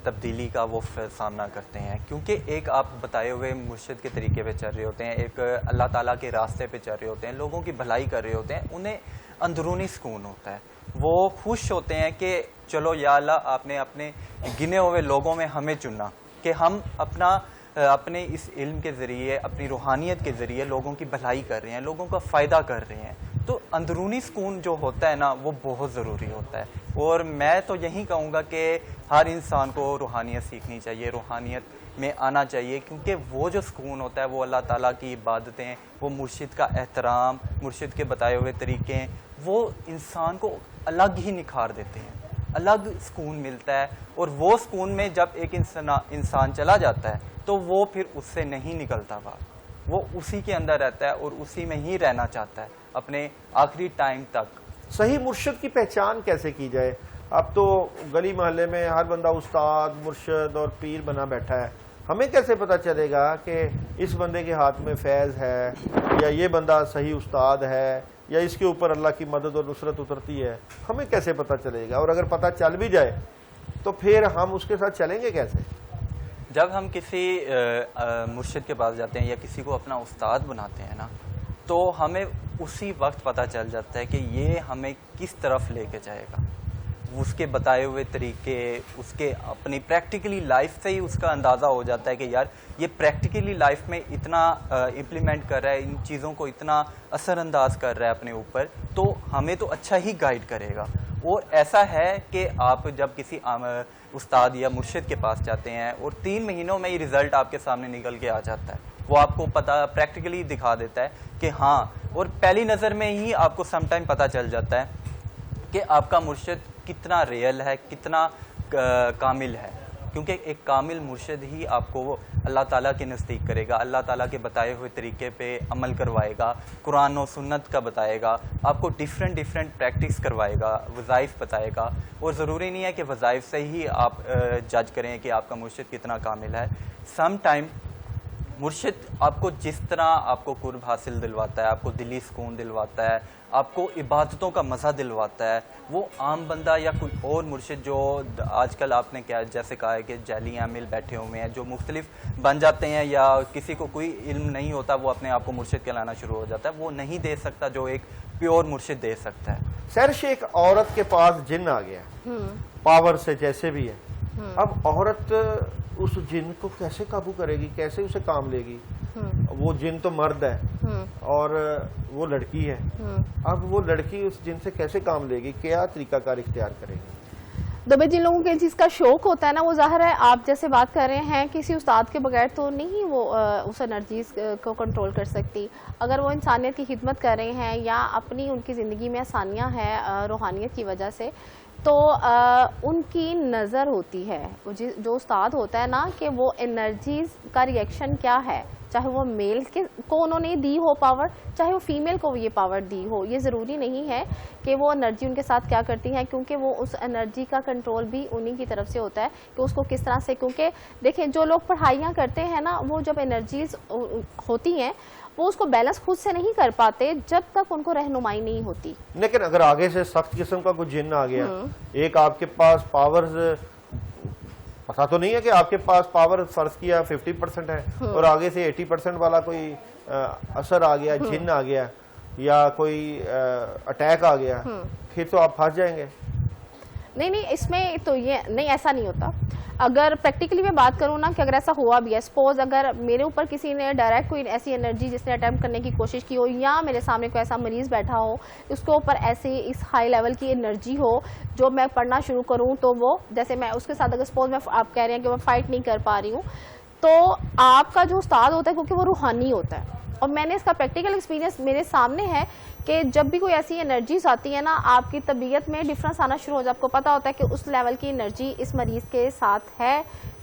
[SPEAKER 3] تبدیلی کا وہ سامنا کرتے ہیں، کیونکہ ایک آپ بتائے ہوئے مرشد کے طریقے پہ چل رہے ہوتے ہیں، ایک اللہ تعالیٰ کے راستے پہ چل رہے ہوتے ہیں، لوگوں کی بھلائی کر رہے ہوتے ہیں، انہیں اندرونی سکون ہوتا ہے، وہ خوش ہوتے ہیں کہ چلو یا اللہ آپ نے اپنے گنے ہوئے لوگوں میں ہمیں چنا کہ ہم اپنے اس علم کے ذریعے، اپنی روحانیت کے ذریعے لوگوں کی بھلائی کر رہے ہیں، لوگوں کا فائدہ کر رہے ہیں۔ تو اندرونی سکون جو ہوتا ہے نا وہ بہت ضروری ہوتا ہے، اور میں تو یہی کہوں گا کہ ہر انسان کو روحانیت سیکھنی چاہیے، روحانیت میں آنا چاہیے، کیونکہ وہ جو سکون ہوتا ہے وہ اللہ تعالیٰ کی عبادتیں، وہ مرشد کا احترام، مرشد کے بتائے ہوئے طریقے ہیں، وہ انسان کو الگ ہی نکھار دیتے ہیں، الگ سکون ملتا ہے، اور وہ سکون میں جب ایک انسان چلا جاتا ہے تو وہ پھر اس سے نہیں نکلتا باہر، وہ اسی کے اندر رہتا ہے اور اسی میں ہی رہنا چاہتا ہے اپنے آخری ٹائم تک۔
[SPEAKER 1] صحیح مرشد کی پہچان کیسے کی جائے؟ اب تو گلی محلے میں ہر بندہ استاد، مرشد اور پیر بنا بیٹھا ہے، ہمیں کیسے پتہ چلے گا کہ اس بندے کے ہاتھ میں فیض ہے، یا یہ بندہ صحیح استاد ہے، یا اس کے اوپر اللہ کی مدد اور نصرت اترتی ہے؟ ہمیں کیسے پتہ چلے گا؟ اور اگر پتہ چل بھی جائے تو پھر ہم اس کے ساتھ چلیں گے کیسے؟
[SPEAKER 3] جب ہم کسی مرشد کے پاس جاتے ہیں یا کسی کو اپنا استاد بناتے ہیں نا، تو ہمیں اسی وقت پتہ چل جاتا ہے کہ یہ ہمیں کس طرف لے کے جائے گا، اس کے بتائے ہوئے طریقے، اس کے اپنی پریکٹیکلی لائف سے ہی اس کا اندازہ ہو جاتا ہے کہ یار یہ پریکٹیکلی لائف میں اتنا امپلیمنٹ کر رہا ہے، ان چیزوں کو اتنا اثر انداز کر رہا ہے اپنے اوپر، تو ہمیں تو اچھا ہی گائیڈ کرے گا۔ اور ایسا ہے کہ آپ جب کسی استاد یا مرشد کے پاس جاتے ہیں اور 3 مہینوں میں ہی رزلٹ آپ کے سامنے نکل کے آ جاتا ہے، وہ آپ کو پتہ پریکٹیکلی دکھا دیتا ہے کہ ہاں، اور پہلی نظر میں ہی آپ کو سم ٹائم پتہ چل جاتا ہے کہ آپ کا مرشد کتنا ریئل ہے، کتنا کامل ہے، کیونکہ ایک کامل مرشد ہی آپ کو اللہ تعالیٰ کے نزدیک کرے گا، اللہ تعالیٰ کے بتائے ہوئے طریقے پہ عمل کروائے گا، قرآن و سنت کا بتائے گا، آپ کو ڈیفرنٹ پریکٹس کروائے گا، وظائف بتائے گا، اور ضروری نہیں ہے کہ وظائف سے ہی آپ جج کریں کہ آپ کا مرشد کتنا کامل ہے۔ سم ٹائم مرشد آپ کو جس طرح آپ کو قرب حاصل دلواتا ہے، آپ کو دلی سکون دلواتا ہے، آپ کو عبادتوں کا مزہ دلواتا ہے، وہ عام بندہ یا کوئی اور مرشد جو آج کل آپ نے کیا جیسے کہا ہے کہ جعلی عامل بیٹھے ہوئے ہیں جو مختلف بن جاتے ہیں، یا کسی کو کوئی علم نہیں ہوتا وہ اپنے آپ کو مرشد کہلانا شروع ہو جاتا ہے، وہ نہیں دے سکتا جو ایک پیور مرشد دے سکتا ہے۔
[SPEAKER 1] سحر ایک عورت کے پاس جن آ گیا پاور سے جیسے بھی ہے، اب عورت اس جن کو کیسے قابو کرے گی، کیسے اسے کام لے گی؟ وہ جن تو مرد ہے اور وہ لڑکی ہے، اب وہ لڑکی اس جن سے کیسے کام لے گی، کیا طریقہ کار اختیار کرے گی؟
[SPEAKER 2] دبے جن لوگوں کے چیز کا شوق ہوتا ہے نا، وہ ظاہر ہے آپ جیسے بات کر رہے ہیں کسی استاد کے بغیر تو نہیں وہ اس انرجیز کو کنٹرول کر سکتی۔ اگر وہ انسانیت کی خدمت کر رہے ہیں یا اپنی ان کی زندگی میں آسانیاں ہیں روحانیت کی وجہ سے، تو ان کی نظر ہوتی ہے جو استاد ہوتا ہے نا کہ وہ انرجیز کا ریئیکشن کیا ہے، چاہے وہ میل کو انہوں نے دی ہو پاور، چاہے وہ فیمیل کو یہ پاور دی ہو، یہ ضروری نہیں ہے کہ وہ انرجی ان کے ساتھ کیا کرتی ہے، کیونکہ وہ اس انرجی کا کنٹرول بھی انہی کی طرف سے ہوتا ہے کہ اس کو کس طرح سے، کیونکہ دیکھیں جو لوگ پڑھائیاں کرتے ہیں نا، وہ جب انرجیز ہوتی ہیں وہ اس کو بیلنس خود سے نہیں کر پاتے جب تک ان کو رہنمائی نہیں ہوتی۔
[SPEAKER 1] لیکن اگر آگے سے سخت قسم کا کوئی جن آ گیا، ایک آپ کے پاس پاورز، پتا تو نہیں ہے کہ آپ کے پاس پاور فرض کیا 50% ہے اور آگے سے 80% والا کوئی اثر آ گیا، جن آ گیا یا کوئی اٹیک آ گیا، پھر تو آپ پھنس جائیں گے۔
[SPEAKER 2] نہیں اس میں تو یہ نہیں, ایسا نہیں ہوتا. اگر پریکٹیکلی میں بات کروں نا کہ اگر ایسا ہوا بھی ہے, سپوز اگر میرے اوپر کسی نے ڈائریکٹ کوئی ایسی انرجی جس نے اٹیمپٹ کرنے کی کوشش کی ہو, یا میرے سامنے کوئی ایسا مریض بیٹھا ہو اس کے اوپر ایسی اس ہائی لیول کی انرجی ہو جو میں پڑھنا شروع کروں, تو وہ جیسے میں اس کے ساتھ اگر سپوز میں آپ کہہ رہے ہیں کہ میں فائٹ نہیں کر پا رہی ہوں, تو آپ کا جو استاد ہوتا ہے کیونکہ وہ روحانی ہوتا ہے, اور میں نے اس کا پریکٹیکل ایکسپیرینس میرے سامنے ہے کہ جب بھی کوئی ایسی انرجیز آتی ہے نا, آپ کی طبیعت میں ڈفرینس آنا شروع ہو جائے, آپ کو پتا ہوتا ہے کہ اس لیول کی انرجی اس مریض کے ساتھ ہے,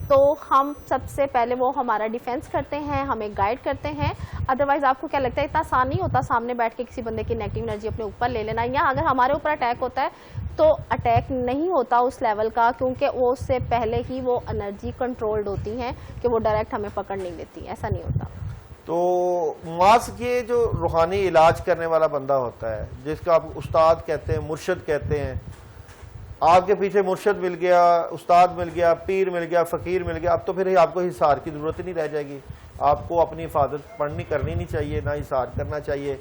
[SPEAKER 2] تو ہم سب سے پہلے وہ ہمارا ڈیفینس کرتے ہیں, ہمیں گائیڈ کرتے ہیں. ادروائز آپ کو کیا لگتا ہے اتنا آسان نہیں ہوتا سامنے بیٹھ کے کسی بندے کی نیگیٹو انرجی اپنے اوپر لے لینا, یا اگر ہمارے اوپر اٹیک ہوتا ہے تو اٹیک نہیں ہوتا اس لیول کا, کیونکہ وہ اس سے پہلے ہی وہ انرجی کنٹرولڈ ہوتی ہیں کہ وہ ڈائریکٹ ہمیں پکڑ نہیں لیتی, ایسا نہیں ہوتا.
[SPEAKER 1] تو ماسک یہ جو روحانی علاج کرنے والا بندہ ہوتا ہے جس کا آپ استاد کہتے ہیں, مرشد کہتے ہیں, آپ کے پیچھے مرشد مل گیا, استاد مل گیا, پیر مل گیا, فقیر مل گیا, اب تو پھر آپ کو حصار کی ضرورت ہی نہیں رہ جائے گی. آپ کو اپنی حفاظت پڑھنی کرنی نہیں چاہیے, نہ حصار کرنا چاہیے.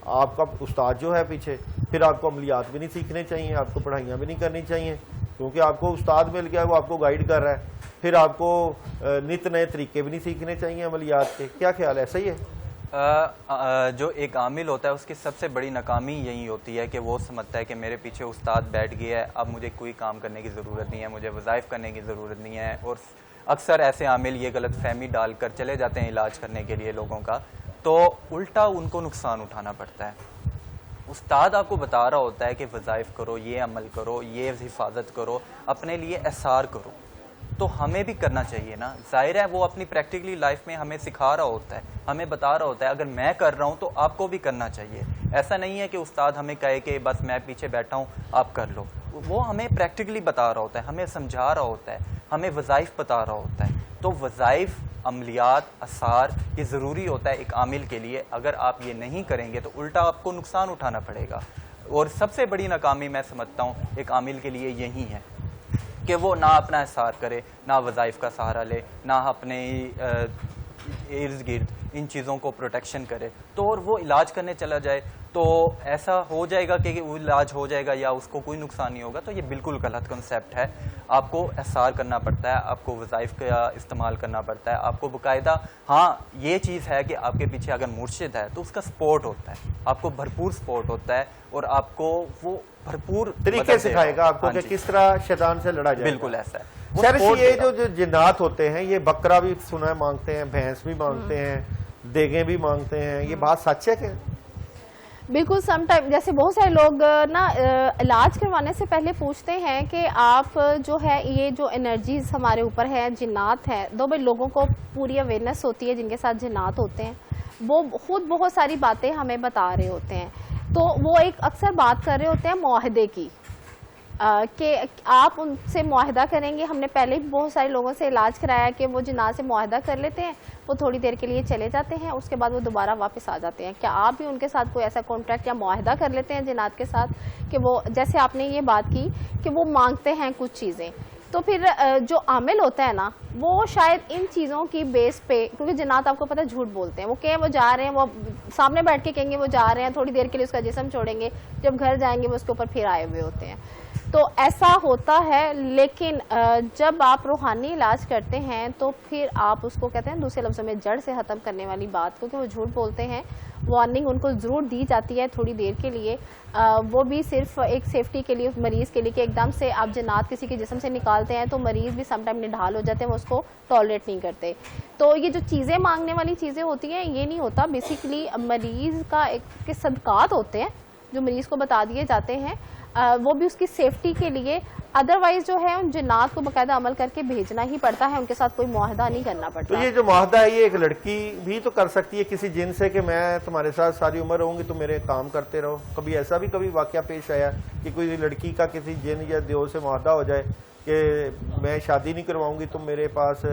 [SPEAKER 1] آپ کا استاد جو ہے پیچھے, پھر آپ کو عملیات بھی نہیں سیکھنے چاہیے, آپ کو پڑھائیاں بھی نہیں کرنی چاہیے, کیونکہ آپ کو استاد مل گیا, وہ آپ کو گائیڈ کر رہا ہے. پھر آپ کو نت نئے طریقے بھی نہیں سیکھنے چاہیے عملیات کے. کیا خیال ہے, صحیح ہے؟
[SPEAKER 3] جو ایک عامل ہوتا ہے اس کی سب سے بڑی ناکامی یہی ہوتی ہے کہ وہ سمجھتا ہے کہ میرے پیچھے استاد بیٹھ گیا ہے, اب مجھے کوئی کام کرنے کی ضرورت نہیں ہے, مجھے وظائف کرنے کی ضرورت نہیں ہے. اور اکثر ایسے عامل یہ غلط فہمی ڈال کر چلے جاتے ہیں علاج کرنے کے لیے لوگوں کا, تو الٹا ان کو نقصان اٹھانا پڑتا ہے. استاد آپ کو بتا رہا ہوتا ہے کہ وظائف کرو, یہ عمل کرو, یہ حفاظت کرو, اپنے لیے احسار کرو, تو ہمیں بھی کرنا چاہیے نا. ظاہر ہے وہ اپنی پریکٹیکلی لائف میں ہمیں سکھا رہا ہوتا ہے, ہمیں بتا رہا ہوتا ہے اگر میں کر رہا ہوں تو آپ کو بھی کرنا چاہیے. ایسا نہیں ہے کہ استاد ہمیں کہے کہ بس میں پیچھے بیٹھا ہوں آپ کر لو. وہ ہمیں پریکٹیکلی بتا رہا ہوتا ہے, ہمیں سمجھا رہا ہوتا ہے, ہمیں وظائف بتا رہا ہوتا ہے. تو وظائف, عملیات, اثار یہ ضروری ہوتا ہے ایک عامل کے لیے. اگر آپ یہ نہیں کریں گے تو الٹا آپ کو نقصان اٹھانا پڑے گا. اور سب سے بڑی ناکامی میں سمجھتا ہوں ایک عامل کے لیے یہی ہے کہ وہ نہ اپنا احسار کرے, نہ وظائف کا سہارا لے, نہ اپنے ارد گرد ان چیزوں کو پروٹیکشن کرے, تو اور وہ علاج کرنے چلا جائے تو ایسا ہو جائے گا کہ وہ علاج ہو جائے گا یا اس کو کوئی نقصان نہیں ہوگا. تو یہ بالکل غلط کنسیپٹ ہے. آپ کو احسار کرنا پڑتا ہے, آپ کو وظائف کا استعمال کرنا پڑتا ہے, آپ کو باقاعدہ, ہاں یہ چیز ہے کہ آپ کے پیچھے اگر مرشد ہے تو اس کا سپورٹ ہوتا ہے, آپ کو بھرپور سپورٹ ہوتا ہے, اور آپ کو وہ بھرپور
[SPEAKER 1] طریقے سکھائے گا آپ کو کہ کس طرح شیطان سے لڑا جائے.
[SPEAKER 3] بالکل ایسا ہے.
[SPEAKER 1] یہ جو جنات ہوتے ہیں یہ بکرا بھی سنا ہے مانگتے ہیں, بھینس بھی مانگتے ہیں, دیگیں بھی مانگتے ہیں, یہ بات سچ ہے کہ؟
[SPEAKER 2] بالکل. سم ٹائم جیسے بہت سارے لوگ نا علاج کروانے سے پہلے پوچھتے ہیں کہ آپ جو ہے یہ جو انرجیز ہمارے اوپر ہے, جنات ہیں, دو بھائی لوگوں کو پوری اویئرنیس ہوتی ہے جن کے ساتھ جنات ہوتے ہیں, وہ خود بہت ساری باتیں ہمیں بتا رہے ہوتے ہیں. تو وہ ایک اکثر بات کر رہے ہوتے ہیں معاہدے کی, کہ آپ ان سے معاہدہ کریں گے. ہم نے پہلے بھی بہت سارے لوگوں سے علاج کرایا کہ وہ جنات سے معاہدہ کر لیتے ہیں, وہ تھوڑی دیر کے لیے چلے جاتے ہیں, اس کے بعد وہ دوبارہ واپس آ جاتے ہیں. کیا آپ بھی ان کے ساتھ کوئی ایسا کانٹریکٹ یا معاہدہ کر لیتے ہیں جنات کے ساتھ کہ وہ, جیسے آپ نے یہ بات کی کہ وہ مانگتے ہیں کچھ چیزیں, تو پھر جو عامل ہوتا ہے نا وہ شاید ان چیزوں کی بیس پہ, کیونکہ جنات آپ کو پتہ جھوٹ بولتے ہیں, وہ کہیں وہ جا رہے ہیں, وہ سامنے بیٹھ کے کہیں گے وہ جا رہے ہیں, تھوڑی دیر کے لیے اس کا جسم چھوڑیں گے, جب گھر جائیں گے وہ اس کے اوپر پھر آئے ہوئے ہوتے ہیں. تو ایسا ہوتا ہے. لیکن جب آپ روحانی علاج کرتے ہیں تو پھر آپ اس کو کہتے ہیں دوسرے لفظوں میں جڑ سے ختم کرنے والی بات, کیونکہ وہ جھوٹ بولتے ہیں. وارننگ ان کو ضرور دی جاتی ہے تھوڑی دیر کے لیے, وہ بھی صرف ایک سیفٹی کے لیے, مریض کے لیے, کہ ایک دم سے آپ جنات کسی کے جسم سے نکالتے ہیں تو مریض بھی سم ٹائم نڈھال ہو جاتے ہیں, وہ اس کو ٹالریٹ نہیں کرتے. تو یہ جو چیزیں مانگنے والی چیزیں ہوتی ہیں یہ نہیں ہوتا. بیسیکلی مریض کا ایک صدقات ہوتے ہیں جو مریض کو بتا دیے جاتے ہیں, وہ بھی اس کی سیفٹی کے لیے. ادروائز جو ہے ان جنات کو باقاعدہ عمل کر کے بھیجنا ہی پڑتا ہے, ان کے ساتھ کوئی معاہدہ نہیں کرنا پڑتا.
[SPEAKER 1] تو یہ جو معاہدہ ہے یہ ایک لڑکی بھی تو کر سکتی ہے کسی جن سے کہ میں تمہارے ساتھ ساری عمر رہوں گی, تو میرے کام کرتے رہو. کبھی ایسا بھی کبھی واقعہ پیش آیا کہ کوئی لڑکی کا کسی جن یا دیو سے معاہدہ ہو جائے کہ میں شادی نہیں کرواؤں گی, تم میرے پاس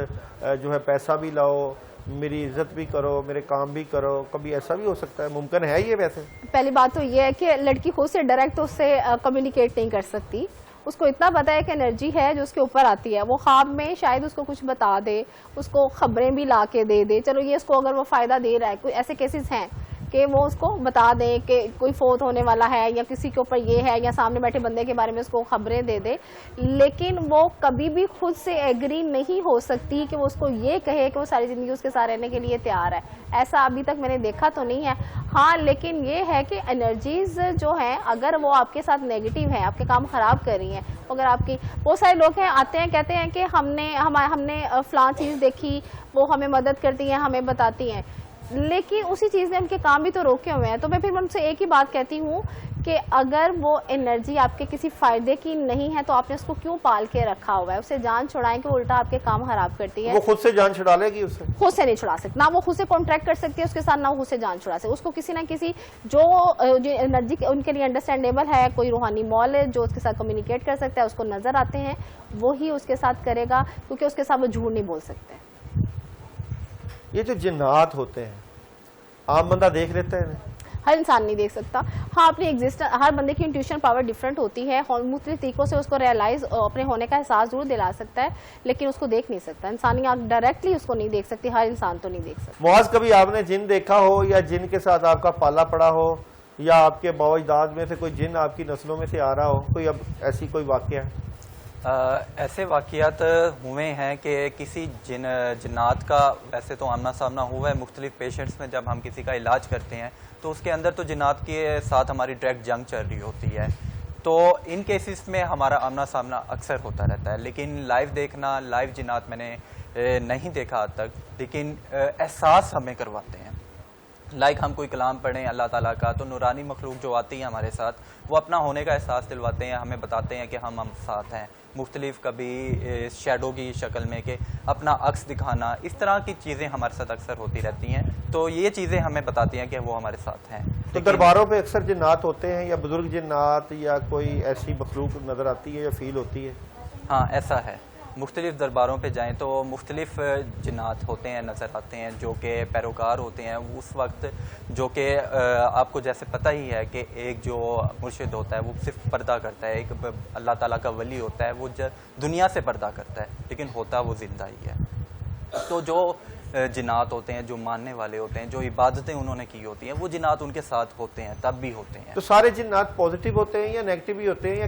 [SPEAKER 1] جو ہے پیسہ بھی لاؤ, میری عزت بھی کرو, میرے کام بھی کرو. کبھی ایسا بھی ہو سکتا ہے, ممکن ہے یہ؟ ویسے
[SPEAKER 2] پہلی بات تو یہ ہے کہ لڑکی خود سے ڈائریکٹ اس سے کمیونیکیٹ نہیں کر سکتی. اس کو اتنا پتا ہے کہ انرجی ہے جو اس کے اوپر آتی ہے, وہ خواب میں شاید اس کو کچھ بتا دے, اس کو خبریں بھی لا کے دے دے, چلو یہ اس کو اگر وہ فائدہ دے رہا ہے. کوئی ایسے کیسز ہیں کہ وہ اس کو بتا دیں کہ کوئی فوت ہونے والا ہے یا کسی کے اوپر یہ ہے، یا سامنے بیٹھے بندے کے بارے میں اس کو خبریں دے دے، لیکن وہ کبھی بھی خود سے ایگری نہیں ہو سکتی کہ وہ اس کو یہ کہے کہ وہ ساری زندگی اس کے ساتھ رہنے کے لیے تیار ہے. ایسا ابھی تک میں نے دیکھا تو نہیں ہے. ہاں لیکن یہ ہے کہ انرجیز جو ہیں اگر وہ آپ کے ساتھ نیگیٹو ہیں، آپ کے کام خراب کر رہی ہیں، اگر آپ کی بہت سارے لوگ ہیں آتے ہیں کہتے ہیں کہ ہم نے فلاں چیز دیکھی، وہ ہمیں مدد کرتی ہیں، ہمیں بتاتی ہیں، لیکن اسی چیز نے ان کے کام بھی تو روکے ہوئے ہیں. تو میں پھر ان سے ایک ہی بات کہتی ہوں کہ اگر وہ انرجی آپ کے کسی فائدے کی نہیں ہے تو آپ نے اس کو کیوں پال کے رکھا ہوا ہے؟ اسے جان چھڑائیں کہ وہ الٹا آپ کے کام خراب کرتی ہے.
[SPEAKER 1] وہ خود سے جان چھڑا لے گی، اسے
[SPEAKER 2] خود سے نہیں چھڑا سکتی، نہ وہ خود سے کانٹریکٹ کر سکتی ہے اس کے ساتھ، نہ وہ خود سے جان چھڑا سکتی. اس کو کسی نہ کسی جو انرجی ان کے لیے انڈرسٹینڈیبل ہے، کوئی روحانی مول ہے جو اس کے ساتھ کمیونیکیٹ کر سکتا ہے، اس کو نظر آتے ہیں، وہی اس کے ساتھ کرے گا، کیونکہ اس کے ساتھ وہ جھوٹ نہیں بول سکتے.
[SPEAKER 1] یہ جو جنات ہوتے ہیں عام بندہ دیکھ لیتا ہے؟
[SPEAKER 2] ہر انسان نہیں دیکھ سکتا. ہاں اپنی ایگزسٹنس، ہر بندے کی انٹیوشن پاور ڈفرینٹ ہوتی ہے، مختلف طریقوں سے اس کو ریئلائز اپنے ہونے کا احساس ضرور دلا سکتا ہے، لیکن اس کو دیکھ نہیں سکتا. انسانی آنکھ ڈائریکٹلی اس کو نہیں دیکھ سکتی، ہر انسان تو نہیں دیکھ سکتا.
[SPEAKER 1] معاذ کبھی آپ نے جن دیکھا ہو یا جن کے ساتھ آپ کا پالا پڑا ہو یا آپ کے باو اجداد میں سے کوئی جن آپ کی نسلوں میں سے آ رہا ہو، کوئی اب ایسی کوئی واقعہ؟
[SPEAKER 3] ایسے واقعات ہوئے ہیں کہ کسی جنات کا ویسے تو آمنا سامنا ہوا ہے مختلف پیشنٹس میں. جب ہم کسی کا علاج کرتے ہیں تو اس کے اندر تو جنات کے ساتھ ہماری ڈائریکٹ جنگ چل رہی ہوتی ہے، تو ان کیسز میں ہمارا آمنا سامنا اکثر ہوتا رہتا ہے. لیکن لائیو دیکھنا، لائیو جنات میں نے نہیں دیکھا آج تک، لیکن احساس ہمیں کرواتے ہیں. لائک ہم کوئی کلام پڑھیں اللہ تعالیٰ کا تو نورانی مخلوق جو آتی ہے ہمارے ساتھ، وہ اپنا ہونے کا احساس دلواتے ہیں، ہمیں بتاتے ہیں کہ ہم ساتھ ہیں. مختلف کبھی شیڈو کی شکل میں کہ اپنا عکس دکھانا، اس طرح کی چیزیں ہمارے ساتھ اکثر ہوتی رہتی ہیں. تو یہ چیزیں ہمیں بتاتی ہیں کہ وہ ہمارے ساتھ ہیں.
[SPEAKER 1] تو درباروں پہ اکثر جنات ہوتے ہیں یا بزرگ جنات یا کوئی ایسی مخلوق نظر آتی ہے یا فیل ہوتی ہے؟
[SPEAKER 3] ہاں ایسا ہے. مختلف درباروں پہ جائیں تو مختلف جنات ہوتے ہیں، نظر آتے ہیں جو کہ پیروکار ہوتے ہیں اس وقت، جو کہ آپ کو جیسے پتہ ہی ہے کہ ایک جو مرشد ہوتا ہے وہ صرف پردہ کرتا ہے، ایک اللہ تعالیٰ کا ولی ہوتا ہے وہ دنیا سے پردہ کرتا ہے لیکن ہوتا وہ زندہ ہی ہے. تو جو جنات ہوتے ہیں، جو ماننے والے ہوتے ہیں، جو عبادتیں انہوں نے کی ہوتی ہیں، وہ جنات ان کے ساتھ ہوتے ہیں، تب بھی ہوتے ہیں.
[SPEAKER 1] تو سارے جنات پازیٹیو ہوتے ہیں یا نیگیٹو بھی ہوتے ہیں یا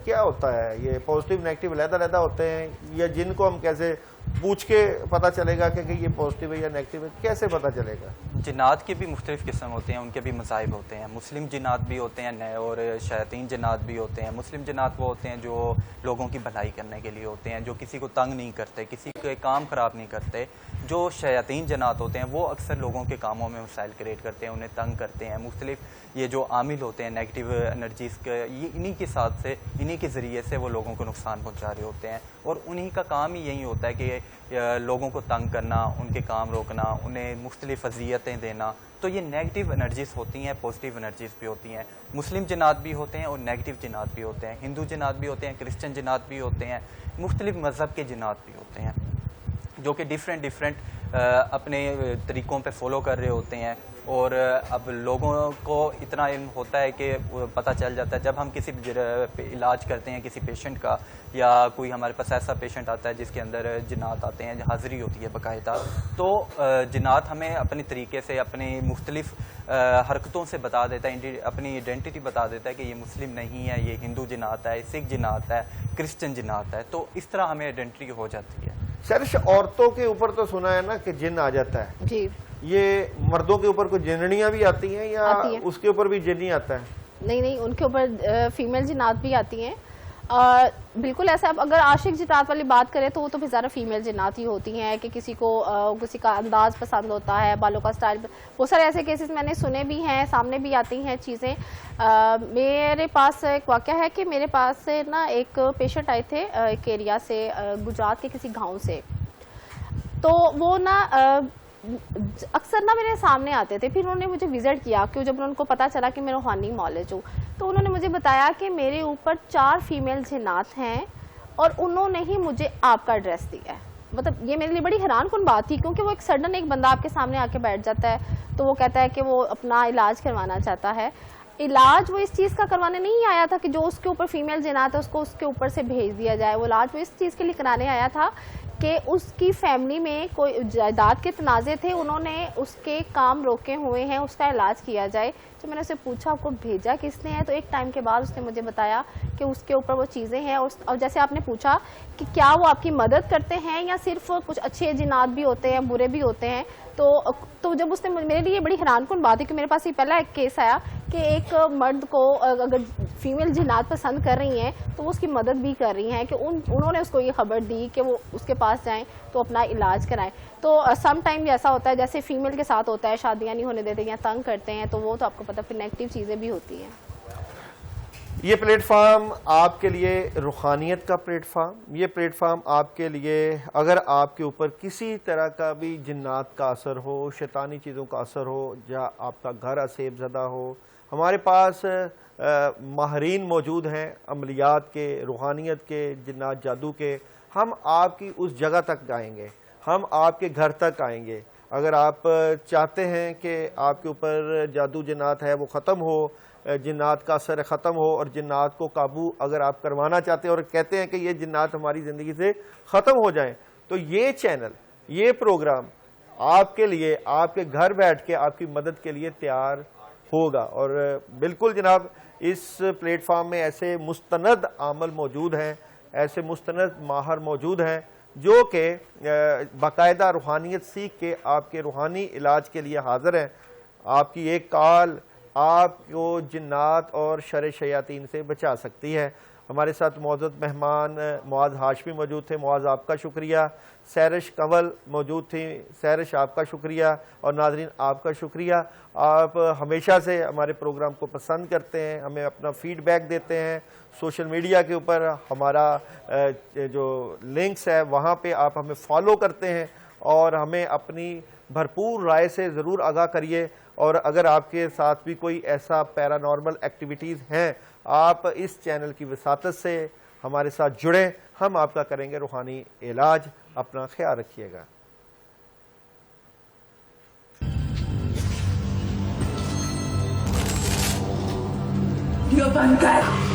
[SPEAKER 1] کیا ہوتا ہے؟ یہ پازیٹیو نیگیٹو علیحدہ علیحدہ ہوتے ہیں یا جن کو ہم کیسے پوچھ کے پتہ چلے گا کہ یہ پازیٹیو ہے یا نیگیٹو ہے؟ کیسے پتہ چلے گا؟
[SPEAKER 3] جنات کے بھی مختلف قسم ہوتے ہیں، ان کے بھی مذاہب ہوتے ہیں. مسلم جنات بھی ہوتے ہیں اور شیاطین جنات بھی ہوتے ہیں. مسلم جنات وہ ہوتے ہیں جو لوگوں کی بھلائی کرنے کے لیے ہوتے ہیں، جو کسی کو تنگ نہیں کرتے، کسی کے کام خراب نہیں کرتے. جو شیاطین جنات ہوتے ہیں وہ اکثر لوگوں کے کاموں میں مسائل کریٹ کرتے ہیں، انہیں تنگ کرتے ہیں. مختلف یہ جو عامل ہوتے ہیں نیگیٹو انرجیز کے، یہ انہی کے ساتھ سے، انہی کے ذریعے سے وہ لوگوں کو نقصان پہنچا رہے ہوتے ہیں، اور انہی کا کام ہی یہی ہوتا ہے کہ لوگوں کو تنگ کرنا، ان کے کام روکنا، انہیں مختلف اذیتیں دینا. تو یہ نیگیٹو انرجیز ہوتی ہیں، پازیٹیو انرجیز بھی ہوتی ہیں. مسلم جنات بھی ہوتے ہیں اور نیگیٹو جنات بھی ہوتے ہیں. ہندو جنات بھی ہوتے ہیں، کرسچن جنات بھی ہوتے ہیں، مختلف مذہب کے جنات بھی ہوتے ہیں جو کہ ڈیفرنٹ اپنے طریقوں پہ فالو کر رہے ہوتے ہیں. اور اب لوگوں کو اتنا علم ہوتا ہے کہ پتہ چل جاتا ہے جب ہم کسی علاج کرتے ہیں کسی پیشنٹ کا، یا کوئی ہمارے پاس ایسا پیشنٹ آتا ہے جس کے اندر جنات آتے ہیں، حاضری ہوتی ہے باقاعدہ، تو جنات ہمیں اپنے طریقے سے، اپنی مختلف حرکتوں سے بتا دیتا ہے، اپنی آئیڈینٹی بتا دیتا ہے کہ یہ مسلم نہیں ہے، یہ ہندو جنات ہے، سکھ جنات ہے، کرسچن جنات ہے. تو اس طرح ہمیں آئیڈینٹی ہو جاتی ہے.
[SPEAKER 1] سرش عورتوں کے اوپر تو سنا ہے نا کہ جن آ جاتا ہے،
[SPEAKER 2] جی
[SPEAKER 1] یہ مردوں کے اوپر کوئی جننیاں بھی آتی ہیں یا اس کے اوپر بھی جن ہی آتا ہے؟
[SPEAKER 2] نہیں، ان کے اوپر فیمیل جنات بھی آتی ہیں. بالکل ایسا. اب اگر عاشق جنات والی بات کریں تو وہ تو پھر زیادہ فیمیل جنات ہی ہوتی ہیں کہ کسی کو کسی کا انداز پسند ہوتا ہے، بالوں کا سٹائل. بہت سارے ایسے کیسز میں نے سنے بھی ہیں، سامنے بھی آتی ہیں چیزیں. میرے پاس ایک واقعہ ہے کہ میرے پاس نا ایک پیشنٹ آئے تھے ایک ایریا سے، گجرات کے کسی گاؤں سے. تو وہ نا اکثر نا میرے سامنے آتے تھے. پھر انہوں نے مجھے وزٹ کیا کہ جب ان کو پتا چلا کہ میں روحانی معالج ہوں، تو انہوں نے مجھے بتایا کہ میرے اوپر 4 فیمیل جنات ہیں اور انہوں نے ہی مجھے آپ کا ایڈریس دیا ہے. مطلب یہ میرے لیے بڑی حیران کن بات تھی، کیونکہ وہ ایک سڈن ایک بندہ آپ کے سامنے آ کے بیٹھ جاتا ہے تو وہ کہتا ہے کہ وہ اپنا علاج کروانا چاہتا ہے. علاج وہ اس چیز کا کروانے نہیں آیا تھا کہ جو اس کے اوپر فیمیل جنات ہے اس کو اس کے اوپر سے بھیج دیا جائے. وہ علاج وہ اس چیز کے لیے کرانے آیا تھا کہ اس کی فیملی میں کوئی جائیداد کے تنازع تھے, انہوں نے اس کے کام روکے ہوئے ہیں, اس کا علاج کیا جائے. جب میں نے اسے پوچھا آپ کو بھیجا کس نے ہے, تو ایک ٹائم کے بعد اس نے مجھے بتایا کہ اس کے اوپر وہ چیزیں ہیں. اور جیسے آپ نے پوچھا کہ کیا وہ آپ کی مدد کرتے ہیں یا صرف کچھ اچھے جنات بھی ہوتے ہیں, برے بھی ہوتے ہیں, تو جب اس نے میرے لیے بڑی حیران کن بات ہے کہ میرے پاس یہ پہلا ایک کیس آیا کہ ایک مرد کو اگر فیمیل جنات پسند کر رہی ہیں تو وہ اس کی مدد بھی کر رہی ہیں, کہ انہوں نے اس کو یہ خبر دی کہ وہ اس کے پاس جائیں تو اپنا علاج کرائیں. تو سم ٹائم ایسا ہوتا ہے جیسے فیمیل کے ساتھ ہوتا ہے, شادیاں نہیں ہونے دیتے یا تنگ کرتے ہیں, تو وہ تو آپ کو پتہ پھر نیگیٹو چیزیں بھی ہوتی ہیں.
[SPEAKER 1] یہ پلیٹ فارم آپ کے لیے روحانیت کا پلیٹ فارم, یہ پلیٹ فارم آپ کے لیے اگر آپ کے اوپر کسی طرح کا بھی جنات کا اثر ہو, شیطانی چیزوں کا اثر ہو, یا آپ کا گھر اسیب زدہ ہو, ہمارے پاس ماہرین موجود ہیں عملیات کے, روحانیت کے, جنات جادو کے. ہم آپ کی اس جگہ تک جائیں گے, ہم آپ کے گھر تک آئیں گے. اگر آپ چاہتے ہیں کہ آپ کے اوپر جادو جنات ہے وہ ختم ہو, جنات کا اثر ختم ہو, اور جنات کو قابو اگر آپ کروانا چاہتے ہیں اور کہتے ہیں کہ یہ جنات ہماری زندگی سے ختم ہو جائیں, تو یہ چینل, یہ پروگرام آپ کے لیے, آپ کے گھر بیٹھ کے آپ کی مدد کے لیے تیار ہوگا. اور بالکل جناب اس پلیٹ فارم میں ایسے مستند عامل موجود ہیں, ایسے مستند ماہر موجود ہیں جو کہ باقاعدہ روحانیت سیکھ کے آپ کے روحانی علاج کے لیے حاضر ہیں. آپ کی ایک کال آپ کو جنات اور شر شیاطین سے بچا سکتی ہے. ہمارے ساتھ معزز مہمان معاذ ہاشمی موجود تھے, معاذ آپ کا شکریہ. سیرش کنول موجود تھی, سیرش آپ کا شکریہ. اور ناظرین آپ کا شکریہ, آپ ہمیشہ سے ہمارے پروگرام کو پسند کرتے ہیں, ہمیں اپنا فیڈ بیک دیتے ہیں. سوشل میڈیا کے اوپر ہمارا جو لنکس ہے وہاں پہ آپ ہمیں فالو کرتے ہیں, اور ہمیں اپنی بھرپور رائے سے ضرور آگاہ کریے. اور اگر آپ کے ساتھ بھی کوئی ایسا پیرانارمل ایکٹیویٹیز ہیں, آپ اس چینل کی وساطت سے ہمارے ساتھ جڑیں, ہم آپ کا کریں گے روحانی علاج. اپنا خیال رکھیے گا.
[SPEAKER 4] یہ بند کر.